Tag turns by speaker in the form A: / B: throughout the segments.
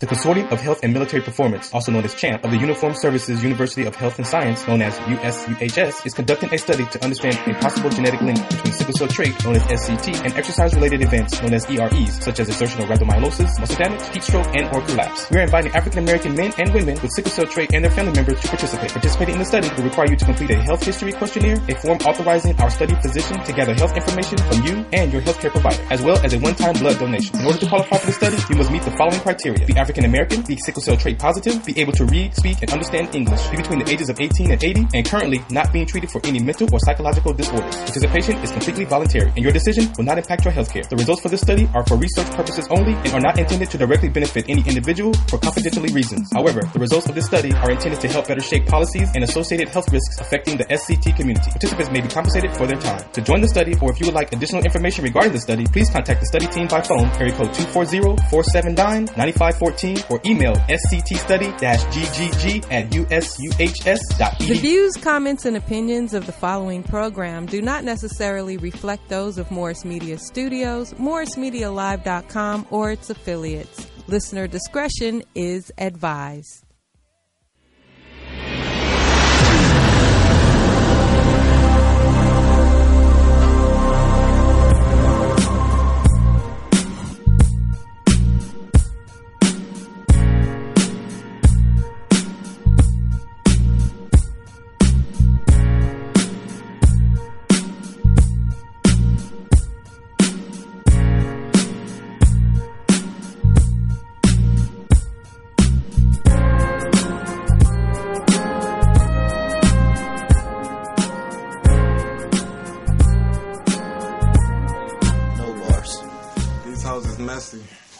A: The Consortium of Health and Military Performance, also known as CHAMP, of the Uniformed Services University of Health and Science, known as USUHS, is conducting a study to understand a possible genetic link between sickle cell trait, known as SCT, and exercise-related events, known as EREs, such as exertional rhabdomyolysis, muscle damage, heat stroke, and or collapse. We are inviting African-American men and women with sickle cell trait and their family members to participate. Participating in the study will require you to complete a health history questionnaire, a form authorizing our study physician to gather health information from you and your healthcare provider, as well as a one-time blood donation. In order to qualify for the study, you must meet the following criteria: be African American, be sickle cell trait positive, be able to read, speak, and understand English, be between the ages of 18 and 80, and currently not being treated for any mental or psychological disorders. Participation is completely voluntary, and your decision will not impact your healthcare. The results for this study are for research purposes only and are not intended to directly benefit any individual for confidentiality reasons. However, the results of this study are intended to help better shape policies and associated health risks affecting the SCT community. Participants may be compensated for their time. To join the study, or if you would like additional information regarding the study, please contact the study team by phone, area code 240-479-9514, or email sctstudy-ggg@usuhs.edu.
B: The views, comments, and opinions of the following program do not necessarily reflect those of Morris Media Studios, MorrisMediaLive.com, or its affiliates. Listener discretion is advised.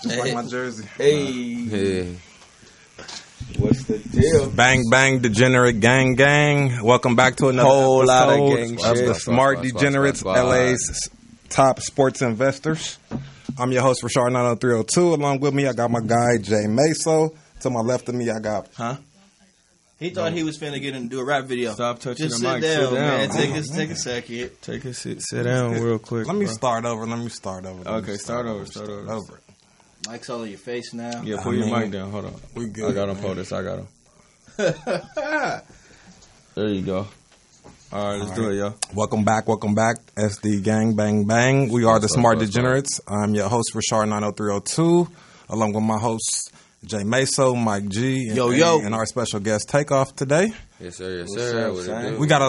C: Like my jersey.
D: Hey. What's the deal?
C: Bang, bang, Degenerate gang, gang. Welcome back to another
D: whole
C: episode
D: lot of gang
C: of
D: shit.
C: the Smart Degenerates, LA's top sports investors. I'm your host, Rashard 90302. Along with me, I got my guy, Jay Meso. To my left of me, I got...
E: He thought he was finna get in and do a rap video.
D: Stop touching
E: Just
D: the mic.
E: sit down,
D: Sit down.
E: man. Take a second.
D: Take a sit. Sit down real quick.
C: Let me
D: bro.
C: start over.
D: Okay, start over.
E: Mike's all in your face now.
D: Yeah, pull your mic down. Hold on.
C: We good.
D: I got him. Hold this. I got him. There you go. All right, let's do it, yo.
C: Welcome back, SD gang, bang, bang. We are the Smart Degenerates. I'm your host, Rashard 90302, along with my hosts, Jay Meso, Mike G, and our special guest, Takeoff, today.
F: Yes, sir. Yes, sir.
C: We got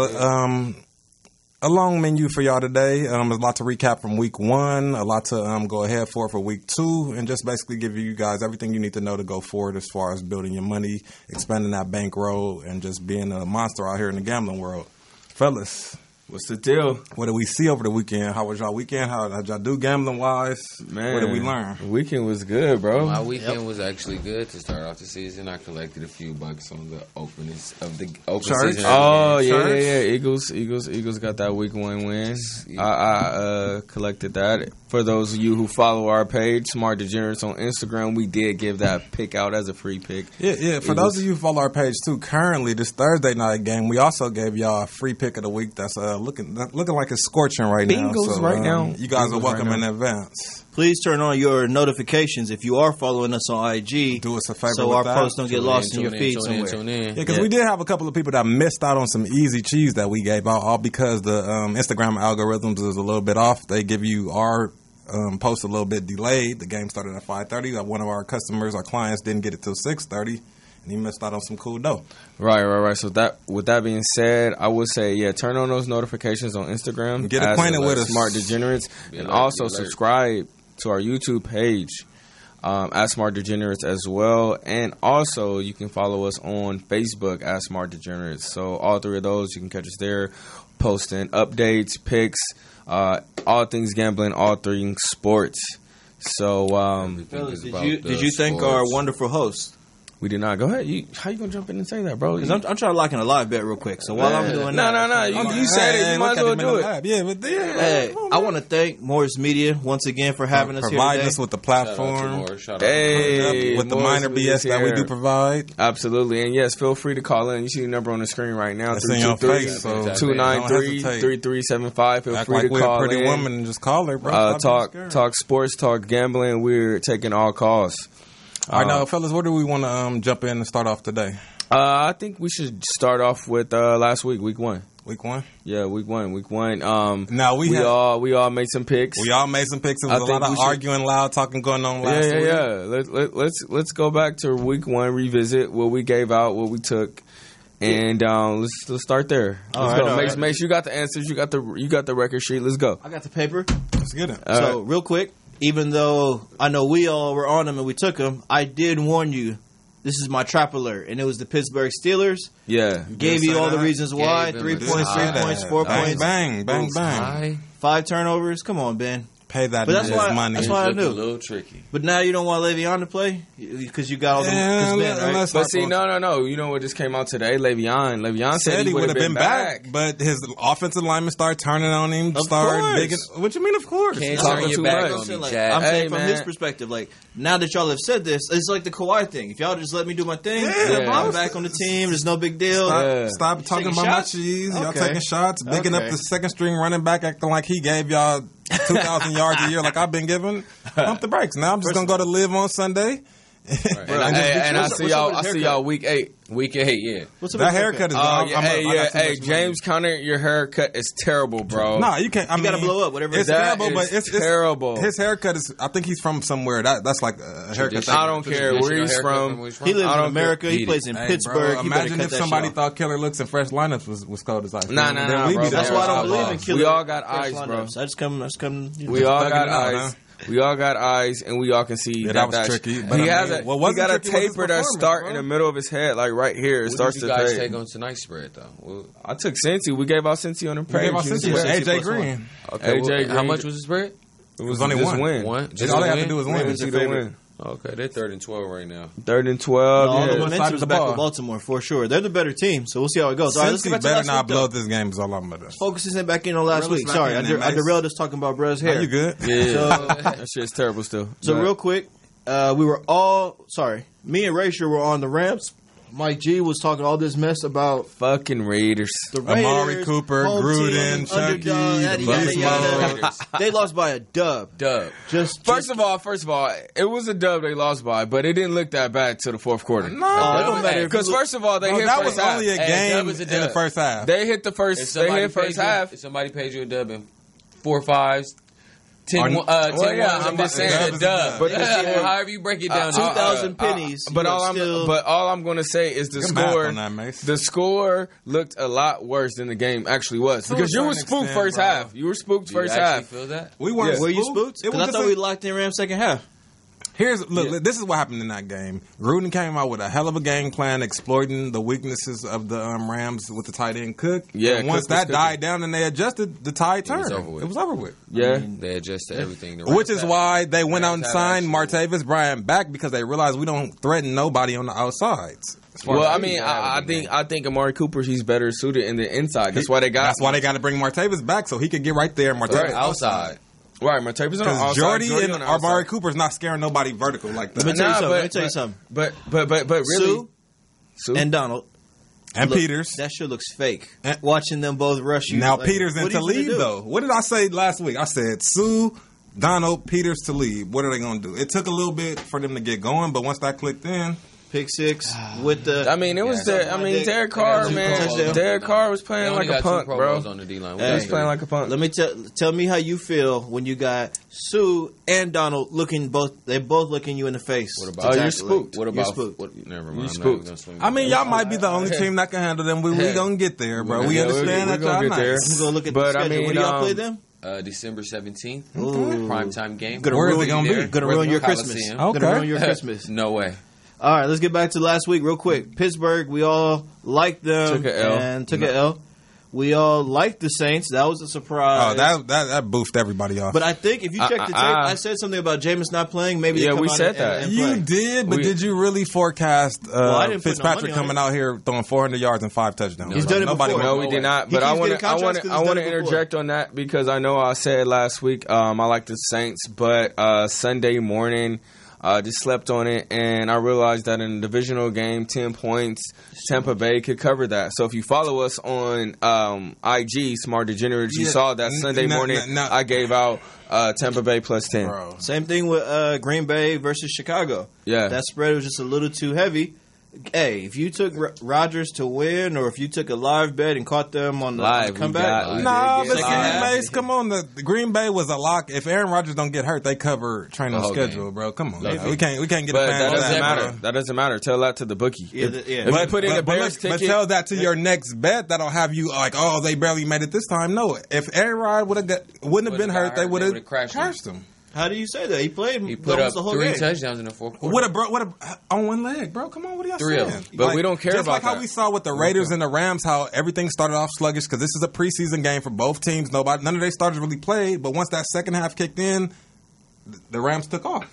C: a long menu for y'all today. There's a lot to recap from week one, a lot to go ahead for week two, and just basically give you guys everything you need to know to go forward as far as building your money, expanding that bankroll, and just being a monster out here in the gambling world. Fellas,
D: what's the deal?
C: What did we see over the weekend? How was y'all weekend? How did y'all do gambling-wise?
D: Man,
C: what did we learn?
D: The weekend was good, bro.
F: My weekend was actually good to start off the season. I collected a few bucks on the openings of the open season.
D: Oh, yeah. Eagles got that week one win. Yeah. I collected that. For those of you who follow our page, Smart Degenerates on Instagram, we did give that pick out as a free pick.
C: Yeah. For those of you who follow our page too, currently this Thursday night game, we also gave y'all a free pick of the week. That's looking like it's scorching right now.
D: Bengals right now.
C: You guys are welcome in advance.
E: Please turn on your notifications if you are following us on IG.
C: Do us a favor
E: so
C: with
E: our
C: that.
E: posts don't get lost in your feed somewhere.
C: Yeah, because we did have a couple of people that missed out on some easy cheese that we gave out, all because the Instagram algorithms is a little bit off. They give you our post a little bit delayed. The game started at 5:30. One of our customers, our clients, didn't get it till 6:30. And he missed out on some cool dough.
D: Right. So with that being said, I would say, turn on those notifications on Instagram.
C: Get acquainted with us.
D: Smart Degenerates. And also subscribe to our YouTube page at Smart Degenerates as well. And also you can follow us on Facebook at Smart Degenerates. So all three of those, you can catch us there, posting updates, picks, all things gambling, all things sports. So,
E: fellas, did you thank our wonderful host?
D: We did not. Go ahead. How you gonna jump in and say that, bro?
E: Because I'm trying to lock in a live bet real quick. So while I'm doing
D: that, you said it. You might as well do it.
C: Yeah, but
E: hey, I want to thank Morris Media once again for having us here today.
C: Providing us with the platform.
D: Hey,
C: with the minor BS that we do provide.
D: Absolutely, and yes, feel free to call in. You see the number on the screen right now.
C: It's in your face.
D: 293-3375. Feel free to call in.
C: Pretty woman and just call her, bro.
D: Talk sports, talk gambling. We're taking all calls.
C: All right, now, fellas, where do we want to jump in and start off today?
D: I think we should start off with last week, week 1.
C: Week 1?
D: Yeah, week 1.
C: Now we
D: all made some picks.
C: We all made some picks. There was a lot of arguing, loud talking going on last week.
D: Yeah. Let's go back to week 1, revisit what we gave out, what we took, and let's start there. Let's go. Make sure you got the answers. You got the record sheet. Let's go.
E: I got the paper.
C: Let's get it.
E: So real quick, even though I know we all were on them and we took them, I did warn you. This is my trap alert, and it was the Pittsburgh Steelers.
D: Yeah.
E: Gave you all the reasons why. 3 points, 3 points, 4 points.
C: Bang, bang, bang.
E: 5 turnovers. Come on, Ben.
C: Pay that money.
E: That's why I knew.
F: A little tricky.
E: But now you don't want Le'Veon to play? Because you got all the Ben, right?
D: But see, no. You know what just came out today? Le'Veon said he would have been back.
C: But his offensive lineman started turning on him. What you mean, of course?
F: Can't turn your back on me, Chad.
E: I'm saying from his perspective, like, now that y'all have said this, it's like the Kawhi thing. If y'all just let me do my thing, I'm back on the team. There's no big deal.
C: Stop talking about my cheese. Y'all taking shots. Bigging up the second string running back, acting like he gave y'all 2,000 yards a year like I've been given. Pump the brakes. Now I'm just going to go to Live on Sunday.
F: Right.
D: And I see y'all week 8.
F: Week 8, yeah.
C: What's up? That haircut is
D: Hey, James Conner, your haircut is terrible, bro.
C: No, you can't. I mean,
E: you gotta blow up, whatever.
C: It's terrible, but it's
D: terrible.
C: His haircut is. I think he's from somewhere. That's like a haircut.
D: I don't care where he's from.
E: He lives in America. He plays in Pittsburgh.
C: Bro, imagine if somebody thought Killer Looks and Fresh Lineups was cold as ice.
D: Nah, bro.
E: That's why I don't believe in Killer.
D: We all got eyes, bro.
E: I just come.
D: We all got eyes. We all got eyes, and we all can see
C: that was tricky. But
D: he got a taper that start in the middle of his head, like right here. It starts to.
F: What did you guys take on tonight's spread, though?
D: Well, I took Cincy. We gave out Cincy on the page.
C: We gave out Cincy with AJ Green.
D: Okay, AJ Green.
F: How much was the spread?
C: It was only one.
F: One.
C: All they have to do is win.
F: Okay, they're 3rd and 12 right now.
D: 3rd and 12.
E: All the momentum's back with Baltimore for sure. They're the better team, so we'll see how it goes. All right, let's get back to
C: better not blow this game. Is all I'm gonna do.
E: Focusing back in on last week. Sorry, I derailed us talking about Bruh's hair.
C: Are you good?
D: Yeah, that shit's terrible still.
E: So real quick, we were all me and Rachel were on the Rams. Mike G was talking all this mess about
D: fucking Raiders.
E: The Raiders,
C: Amari Cooper, Gruden,
E: Chucky. They lost by a dub.
D: First of all, it was a dub they lost by, but it didn't look that bad till the fourth quarter.
E: No, it don't matter.
D: Because first of all, they hit
C: that
D: first
C: was
D: half.
C: only a game in the first half.
D: They hit the first. They hit first half.
F: If somebody paid you a dub in 4 5s. 10
D: I'm just saying
F: a dub.
D: But
F: however you break it down,
E: 2,000 pennies.
D: But all I'm going to say is the score. The score looked a lot worse than the game actually was because you were spooked first half. You were spooked first half.
F: Feel that?
C: We weren't.
E: Were you spooked? Because I thought we locked in Rams second half.
C: This is what happened in that game. Gruden came out with a hell of a game plan, exploiting the weaknesses of the Rams with the tight end Cook.
D: Yeah,
C: and once that died down and they adjusted, the tide turned. It was over with.
D: Yeah,
F: they adjusted everything.
C: Which is why they went out and signed Martavis Bryant back because they realized we don't threaten nobody on the outsides.
D: Well, I mean, I think Amari Cooper, he's better suited in the inside. That's why they got to bring Martavis back so he could get right there. Martavis outside. Right, Martavis on the outside.
C: Jordy and Amari Cooper's not scaring nobody vertical like that.
E: Let me tell you something.
D: But really,
E: Sue and Donald
C: and Peters.
E: That shit looks fake. Watching them both rush you.
C: Now Peters and Talib though. What did I say last week? I said Sue, Donald, Peters, Talib. What are they going to do? It took a little bit for them to get going, but once that clicked in.
E: Pick six with the.
D: I mean, it was Derek Carr, man. Derek Carr was playing like a punk, bro.
F: On the D-line.
D: He was playing like a punk.
E: Let me tell me how you feel when you got Sue and Donald looking they both looking you in the face.
F: What about?
D: You're spooked.
F: What about?
E: You're spooked.
F: Never mind.
D: You spooked.
C: I mean, y'all might be the only team that can handle them. We gonna get there, bro. We understand that y'all nice.
E: I'm gonna look at the schedule. When do y'all play them?
F: December 17th. Primetime game.
C: Where is it gonna be?
E: Gonna ruin your Christmas.
C: Okay.
E: Gonna ruin your Christmas.
F: No way.
E: All right, let's get back to last week real quick. Pittsburgh, we all liked them
D: took an
E: L. We all liked the Saints. That was a surprise.
C: Oh, that boofed everybody off.
E: But I think if you check the tape, I said something about Jameis not playing. Maybe they come
D: we
E: out
D: said that.
E: and
C: you did, but did you really forecast Fitzpatrick coming out here throwing 400 yards and 5 touchdowns?
E: He's done it before.
D: No, we did not. But I want to interject on that because I know I said last week I like the Saints, but Sunday morning. Just slept on it, and I realized that in a divisional game, 10 points, Tampa Bay could cover that. So if you follow us on IG, Smart Degenerates, you saw that Sunday morning I gave out Tampa Bay plus 10.
E: Bro. Same thing with Green Bay versus Chicago.
D: Yeah.
E: That spread was just a little too heavy. Hey, if you took Rodgers to win, or if you took a live bet and caught them on the comeback,
C: but Green Bay, come on, the Green Bay was a lock. If Aaron Rodgers don't get hurt, they cover training schedule, bro. Come on, we can't get.
D: But
C: a fan
D: that doesn't matter.
C: Bro.
D: That doesn't matter. Tell that to the bookie. If you put in a Bears ticket,
C: but tell that to your next bet. That'll have you like, oh, they barely made it this time. No, if Aaron Rodgers wouldn't have been hurt, they would have crashed him.
E: How do you say that? He played.
F: He put up
E: the whole
F: 3
E: game.
F: touchdowns in the fourth quarter.
C: On one leg, bro. Come on, what are y'all
F: 3
C: saying?
F: of them.
D: But we don't care
C: just
D: about
C: like
D: that.
C: how we saw with the Raiders and the Rams, how everything started off sluggish because this is a preseason game for both teams. None of their starters really played, but once that second half kicked in, the Rams took off.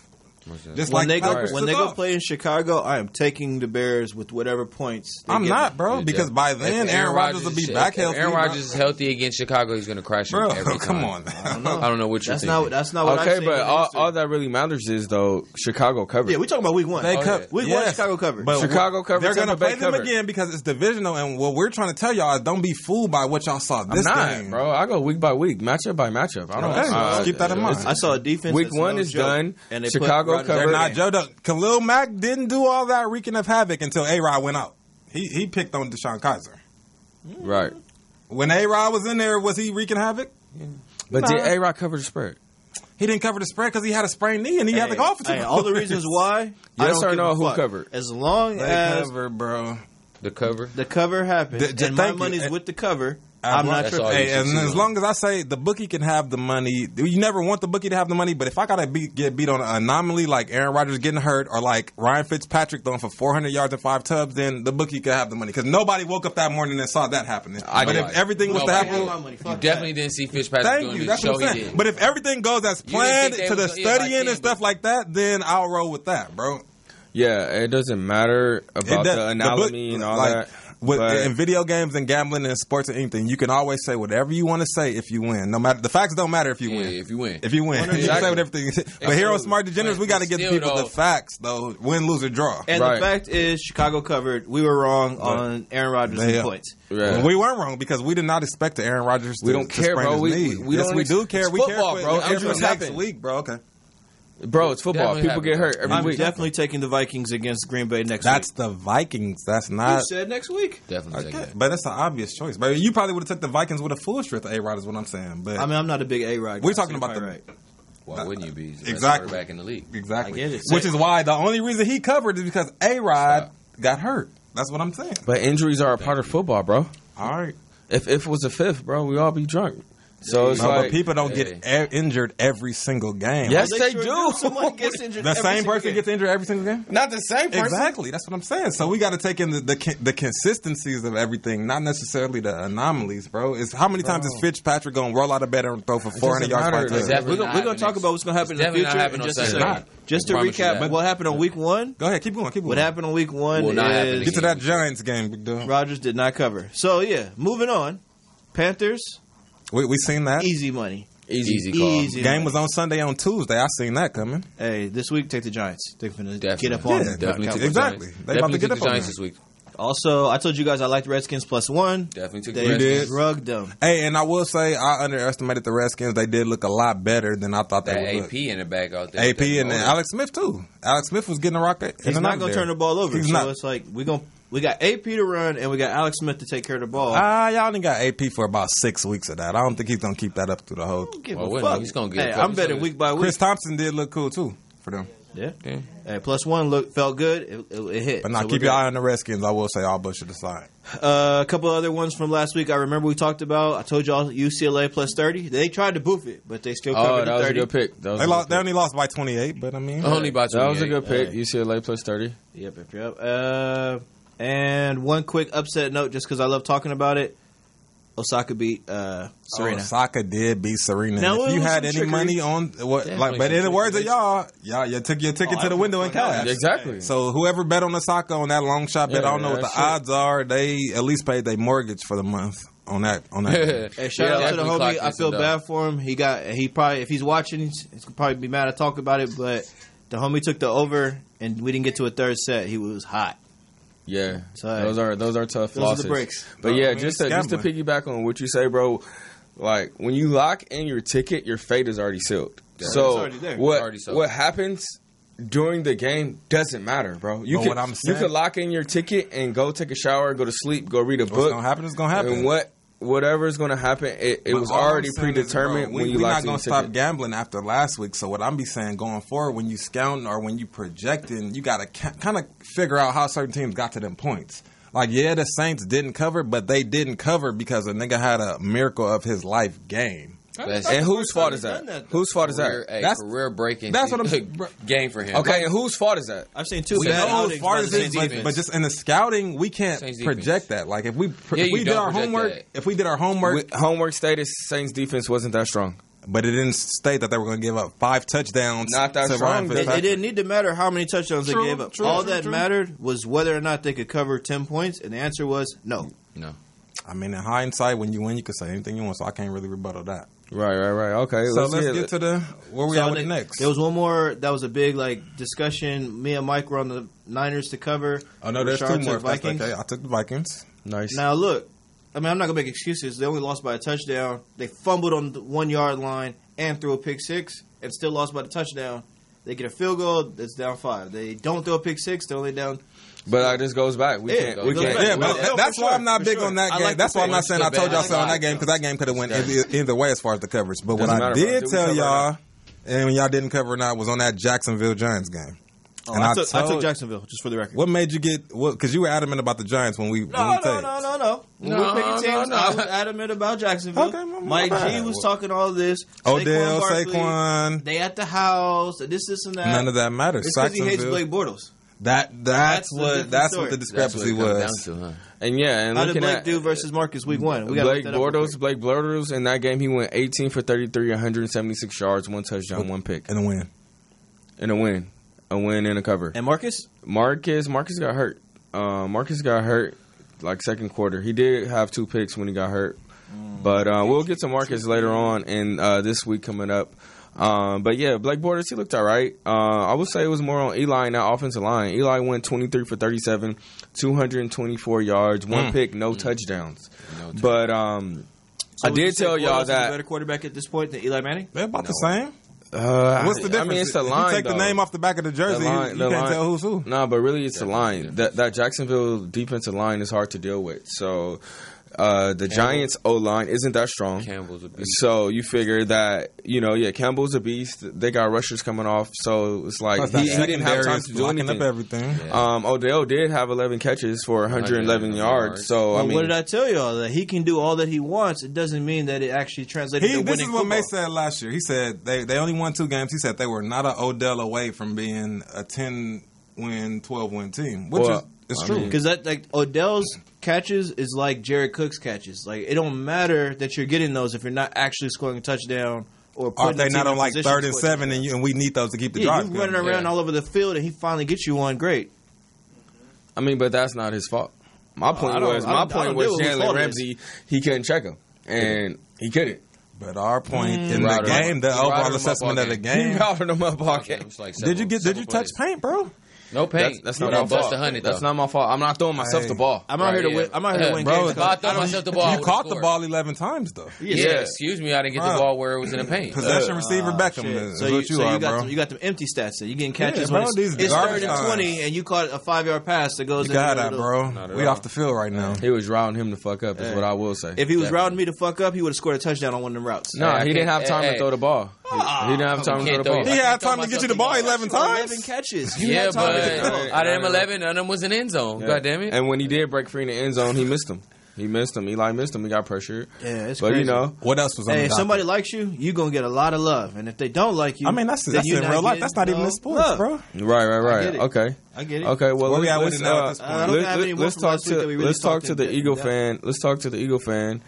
C: Just
E: when they
C: Packers
E: go
C: took
E: go
C: off.
E: play in Chicago, I am taking the Bears with whatever points.
C: I'm not, bro, because by then Aaron Rodgers will be back healthy.
F: If Aaron Rodgers is healthy against Chicago, he's going to crash him every time.
C: Come on.
F: I don't know what you're thinking.
E: That's not what I'm saying.
D: Okay, but all that really matters is though Chicago covered.
E: Yeah, we're talking about week 1. Week 1, Chicago covered.
C: But
D: Chicago covered.
C: They're going to
D: Tampa Bay
C: play them
D: covered.
C: again because it's divisional, and what we're trying to tell y'all is don't be fooled by what y'all saw this game,
D: bro. I go week by week, matchup by matchup. I don't.
C: Just keep that in mind.
E: I saw a defense.
D: Week 1 is done, and Chicago covered.
C: They're not Joe. Khalil Mack didn't do all that wreaking of havoc until A-Rod went out. He picked on Deshaun Kaiser.
D: Right.
C: When A-Rod was in there, was he wreaking havoc?
D: But did A-Rod cover the spread?
C: He didn't cover the spread because he had a sprained knee and he had to go off for 2
E: all the reasons why.
D: Yes or no? Who covered?
E: As long
C: they
E: as
C: covered, bro.
F: The cover
E: happened, and my money's with the cover. I'm not tripping.
C: And as long as I say the bookie can have the money, you never want the bookie to have the money. But if I gotta get beat on an anomaly like Aaron Rodgers getting hurt or like Ryan Fitzpatrick throwing for 400 yards and 5 tubs, then the bookie could have the money because nobody woke up that morning and saw that happening. But if everything was to happen,
F: you definitely didn't see Fitzpatrick doing the show he did.
C: But if everything goes as planned to the studying and stuff like that, then I'll roll with that, bro.
D: Yeah, it doesn't matter about the analogy and all that.
C: In video games and gambling and sports and anything, you can always say whatever you want to say if you win. No matter the facts don't matter if you win.
F: If you win,
C: you can say whatever. But here on Smart Degenerates, we got to give people the facts though. Win, lose, or draw.
E: And the fact is, Chicago covered. We were wrong on Aaron Rodgers and points.
C: Well, we weren't wrong because we did not expect the Aaron Rodgers.
D: We don't care, bro. We
C: do care. We care
D: for bro.
C: Injuries next week, bro. Okay.
D: Bro, it's football. People get hurt every week.
E: I'm definitely taking the Vikings against Green Bay next week.
C: That's the Vikings. That's not.
E: You said next week.
F: Definitely.
C: Okay. But that's an obvious choice. But you probably would have took the Vikings with a full strength of A-Rod is what I'm saying. But
E: I mean, I'm not a big A-Rod guy.
C: We're talking about the
E: right.
F: Why wouldn't you be? He's the best
C: exactly
F: quarterback in the league.
C: Exactly.
E: I get it.
C: Which is why the only reason he covered is because A-Rod got hurt. That's what I'm saying.
D: But injuries are a part of football, bro.
C: All right.
D: If it was a fifth, bro, we all be drunk. So it's
C: but people don't get injured every single game.
D: Yes, they do.
E: Someone gets injured.
C: The same person gets injured every single game.
D: Not the same person.
C: Exactly. That's what I'm saying. So we got to take in the consistencies of everything, not necessarily the anomalies, bro. It's how many times is Fitzpatrick gonna roll out of bed and throw for 400 yards?
E: We're gonna talk about what's gonna happen in the future. Just a second. Just to recap, what happened on week 1?
C: Go ahead, keep going.
E: What happened on week 1 is
C: get to that Giants game, big dog.
E: Rodgers did not cover. So yeah, moving on. Panthers.
C: We seen that.
E: Easy money.
F: Easy call.
E: Easy
C: Game
E: money.
C: was on Sunday on Tuesday. I seen that coming.
E: Hey, this week take the Giants. They're gonna
F: Definitely.
E: get up on them.
F: Definitely took the
C: exactly.
F: Giants.
C: They about to
F: Definitely
C: get
F: took
C: up
F: the
C: on
F: Giants
C: them.
F: this week.
E: Also, I told you guys I liked Redskins +1.
F: Definitely took
E: They
F: the
C: did.
E: drugged them.
C: Hey, and I will say I underestimated the Redskins. They did look a lot better than I thought they would.
F: That AP in the back out there.
C: AP and then Alex Smith too. Alex Smith was getting a rocket.
E: He's not going to turn the ball over.
C: He's
E: so
C: not.
E: It's like we got AP to run and we got Alex Smith to take care of the ball.
C: Y'all only got AP for about 6 weeks of that. I don't think he's going to keep that up through the whole.
E: Give
F: Well,
E: a fuck.
F: he's going to get.
E: Hey, I'm betting week by week.
C: Chris Thompson did look cool too for them.
E: Yeah. Hey, +1 felt good. It hit.
C: But now keep your eye on the Redskins. I will say all bullshit aside.
E: A couple other ones from last week. I remember we talked about. I told y'all UCLA +30. They tried to boof it, but they still covered
D: that was
E: 30.
D: a good pick.
C: They only lost by 28, but I mean,
F: Only by 28.
D: That was a good pick. UCLA +30.
E: Yep. And one quick upset note, just because I love talking about it. Osaka beat Serena.
C: Osaka did beat Serena.
E: Now,
C: if you
E: it was
C: had
E: some
C: any
E: trickery.
C: money on but in the words of y'all took your ticket to the window in cash.
D: Exactly.
C: So whoever bet on Osaka on that long shot bet, I don't know what the odds are. They at least paid their mortgage for the month on that.
E: Hey, shout out to the homie. I feel bad for him. He probably, if he's watching, he's gonna probably be mad I talk about it, but The homie took the over, and we didn't get to a third set. He was hot.
D: Yeah,
E: So,
D: those are tough
E: those
D: losses.
E: are the breaks.
D: But yeah, just to piggyback on what you say, bro. Like when you lock in your ticket, your fate is already sealed.
F: Yeah.
D: So
E: It's already there.
D: what happens during the game doesn't matter, bro. You can lock in your ticket and go take a shower, go to sleep, go read a book.
C: What's gonna happen is gonna happen.
D: And whatever is gonna happen, it was already predetermined when you locked in your ticket.
C: We're not gonna stop gambling after last week. So what I'm be saying going forward, when you scouting or when you projecting, you gotta kind of figure out how certain teams got to them points. Like, yeah, the Saints didn't cover, but they didn't cover because a nigga had a miracle of his life game.
D: And whose fault is that? Whose fault is that?
F: That's career breaking.
C: That's what I'm
F: game for him.
D: Okay, and whose fault is that?
E: I've seen two
C: we
E: bad
C: know
E: outings
C: as far
E: by
C: as
E: the
C: this,
E: Saints defense.
C: but just in the scouting, we can't
F: Saints
C: project
F: defense.
C: that. Like if we
F: Yeah, you
C: did our
F: don't project
C: homework,
F: that.
C: if we did our homework,
D: Homework stated Saints defense wasn't that strong.
C: but it didn't state that they were going to give up 5 touchdowns.
D: Not that
C: to
D: strong.
C: Ryan
E: It
C: Fitzpatrick.
E: didn't need to matter how many touchdowns
C: True,
E: they gave up.
C: true,
E: All
C: true,
E: that
C: true.
E: mattered was whether or not they could cover 10 points, and the answer was no.
F: No.
C: I mean, in hindsight, when you win, you can say anything you want, so I can't really rebuttal that.
D: Right. Okay,
C: So let's get to the where we
E: So
C: at
E: I
C: with
E: think
C: next.
E: There was one more that was a big discussion. Me and Mike were on the Niners to cover.
C: Oh no, there's
E: Rashard
C: 2 more.
E: took Vikings.
C: Okay, I took the Vikings.
D: nice.
E: Now look, I mean I'm not gonna make excuses. They only lost by a touchdown. They fumbled on the 1 yard line and threw a pick six and still lost by the touchdown. They get a field goal, that's down 5. They don't throw a pick six, they're only down.
D: But that just goes back. We
E: Yeah,
D: can't.
E: it goes back.
C: Yeah,
E: Well,
C: but
E: no,
C: that's
E: for
C: why
E: sure,
C: I'm not
E: for
C: big
E: sure.
C: on that
E: I
C: game.
E: like
C: That's
E: the
C: why I'm not
E: pick.
C: saying I told y'all
F: It's
C: so on
F: bad.
C: that game because that game could have went either way as far as the coverage. But what
D: Doesn't
C: I
D: matter, bro.
C: did
D: Did we
C: tell
D: cover
C: y'all, and when y'all didn't cover or not, was on that Jacksonville Giants game.
E: Oh,
C: And
E: I took Jacksonville, just for the record.
C: What made you get? Because you were adamant about the Giants when we
E: No. When we were picking teams, I was adamant about Jacksonville.
C: Okay,
E: Mike G
C: bad.
E: was talking all this.
C: Odell,
E: Barkley,
C: Saquon.
E: They at the house, and this and that.
C: None of that matters.
E: It's because he hates
C: Jacksonville.
E: Blake Bortles.
C: That's
E: That's the
C: what
E: different
C: that's
E: story.
C: what the
F: That's what
C: discrepancy
F: it comes
C: was.
F: down to, huh?
D: And yeah, and
E: How did
D: looking
E: Blake
D: at
E: do versus Marcus week 1? We gotta look that up real quick.
D: Blake Bortles in that game, he went 18 for 33, 176 yards, 1 touchdown, 1 pick,
C: And a win.
D: and a win and a cover.
E: And Marcus?
D: Marcus got hurt. Marcus got hurt like second quarter. He did have 2 picks when he got hurt, but we'll get to Marcus later on in this week coming up. But yeah, Blake Bortles, he looked all right. I would say it was more on Eli and that offensive line. Eli went 23 for 37, 224 yards, 1 pick, no touchdowns. But I
E: would you
D: did
E: say
D: tell
E: Bortles
D: y'all
E: is a
D: that.
E: better quarterback at this point than Eli Manning?
C: They're about the same.
D: What's
C: the difference?
D: I mean, it's the
C: If
D: line.
C: you take the
D: though.
C: name off the back of the jersey, you can't tell who's who.
D: No, but really, it's the line. That Jacksonville defensive line is hard to deal with. So the Giants' O line isn't that strong.
F: Campbell's a beast.
D: So you figure that Campbell's a beast. They got rushers coming off, so it's like
C: Plus
D: he
C: that
D: didn't have
C: secondary
D: time
C: is
D: to do
C: blocking
D: anything.
C: up everything.
F: Yeah.
D: Odell did have 11 catches for 111 yards. So
E: Well,
D: I mean,
E: what did I tell y'all? That he can do all that he wants. It doesn't mean that it actually translated to winning
C: This is what
E: football.
C: May said last year. He said they only won 2 games. He said they were not an Odell away from being a 10-win, 12-win team, which
D: Well,
C: is
D: I
C: true.
D: mean-
E: Because that Odell's catches is like Jared Cook's catches. Like it don't matter that you're getting those if you're not actually scoring a touchdown or
C: Or
E: putting
C: if they
E: the team
C: not
E: in
C: on like
E: position
C: 3rd
E: to
C: and
E: score a
C: 7,
E: touchdown.
C: and we need those to keep the
E: Yeah,
C: drive
E: you running
C: going.
E: around
F: Yeah.
E: all over the field and he finally gets you one. Great.
D: I mean, but that's not his fault. My point
E: I don't
D: was
E: deal with whose
D: Jalen
E: fault it
D: Ramsey. He couldn't check him, and he couldn't.
C: But our point in the
D: Routed him
C: game,
D: up.
C: the
F: He routed
C: overall
F: him up
C: assessment
F: all
C: of the
F: game.
D: He
C: game.
D: routed him up all game.
F: It's like
C: Did you
F: several
C: touch
F: plays.
C: paint, bro?
F: No paint.
D: That's
F: You
D: not
F: know,
D: my
F: bust
D: fault.
F: 100
D: That's
F: though.
D: not my fault. I'm not throwing myself
C: Hey.
D: the ball.
E: I'm out here to
F: Right,
E: win.
F: yeah.
E: I'm out here to win
C: Bro,
E: games.
F: If I throw
E: I don't-
F: myself the ball, I
C: You
F: would've
C: caught the
F: scored.
C: ball 11 times though.
F: Yeah, excuse me, I didn't get the
C: Bro.
F: ball where it was in the paint.
C: Possession receiver Beckham
E: Shit.
C: is
E: So
C: what you
E: you
C: are,
E: got
C: bro.
E: them, you got them empty stats. There. You getting catches
C: bro,
E: when
C: these
E: it's
C: garbage
E: 3rd and
C: times.
E: 20, and you caught a 5-yard pass that goes
C: You
E: in
C: got
E: the
C: that,
E: middle.
C: bro.
F: Not at
C: We
F: all.
C: off the field right now.
D: He was routing him the fuck up. Is what I will say.
E: If he was routing me to fuck up, he would have scored a touchdown on one of them routes.
D: No,
F: Hey,
D: he didn't have time
F: hey,
D: to throw the ball. He didn't have time to throw the ball.
C: He had time to get you the ball 11
E: 11
C: times.
E: catches. You
F: Yeah,
E: had time
F: but
E: to get the ball.
F: out of them 11, none of them was in end zone.
D: Yeah.
F: God damn it.
D: And when he did break free in the end zone, he missed him. Eli missed him. He got pressured.
E: Yeah, it's
D: But
E: crazy.
D: you know,
C: What else was on
E: Hey,
C: the
E: if
C: docket?
E: somebody likes you gonna get a lot of love. And if they don't like you,
C: I mean, that's
E: then
C: in
E: you're
C: real
E: not
C: life.
E: getting
C: That's not even
E: no
C: in sports,
E: love.
C: bro.
D: right.
E: get it.
D: Okay.
E: I get it.
D: Okay, well,
C: Where we at with
D: let's
C: it now at this point?
E: I don't have any more
D: let's
E: from
D: talk
E: last week that we really
D: let's talk
E: talked
D: to the
E: in
D: Eagle
E: depth.
D: fan. Let's talk to the Eagle fan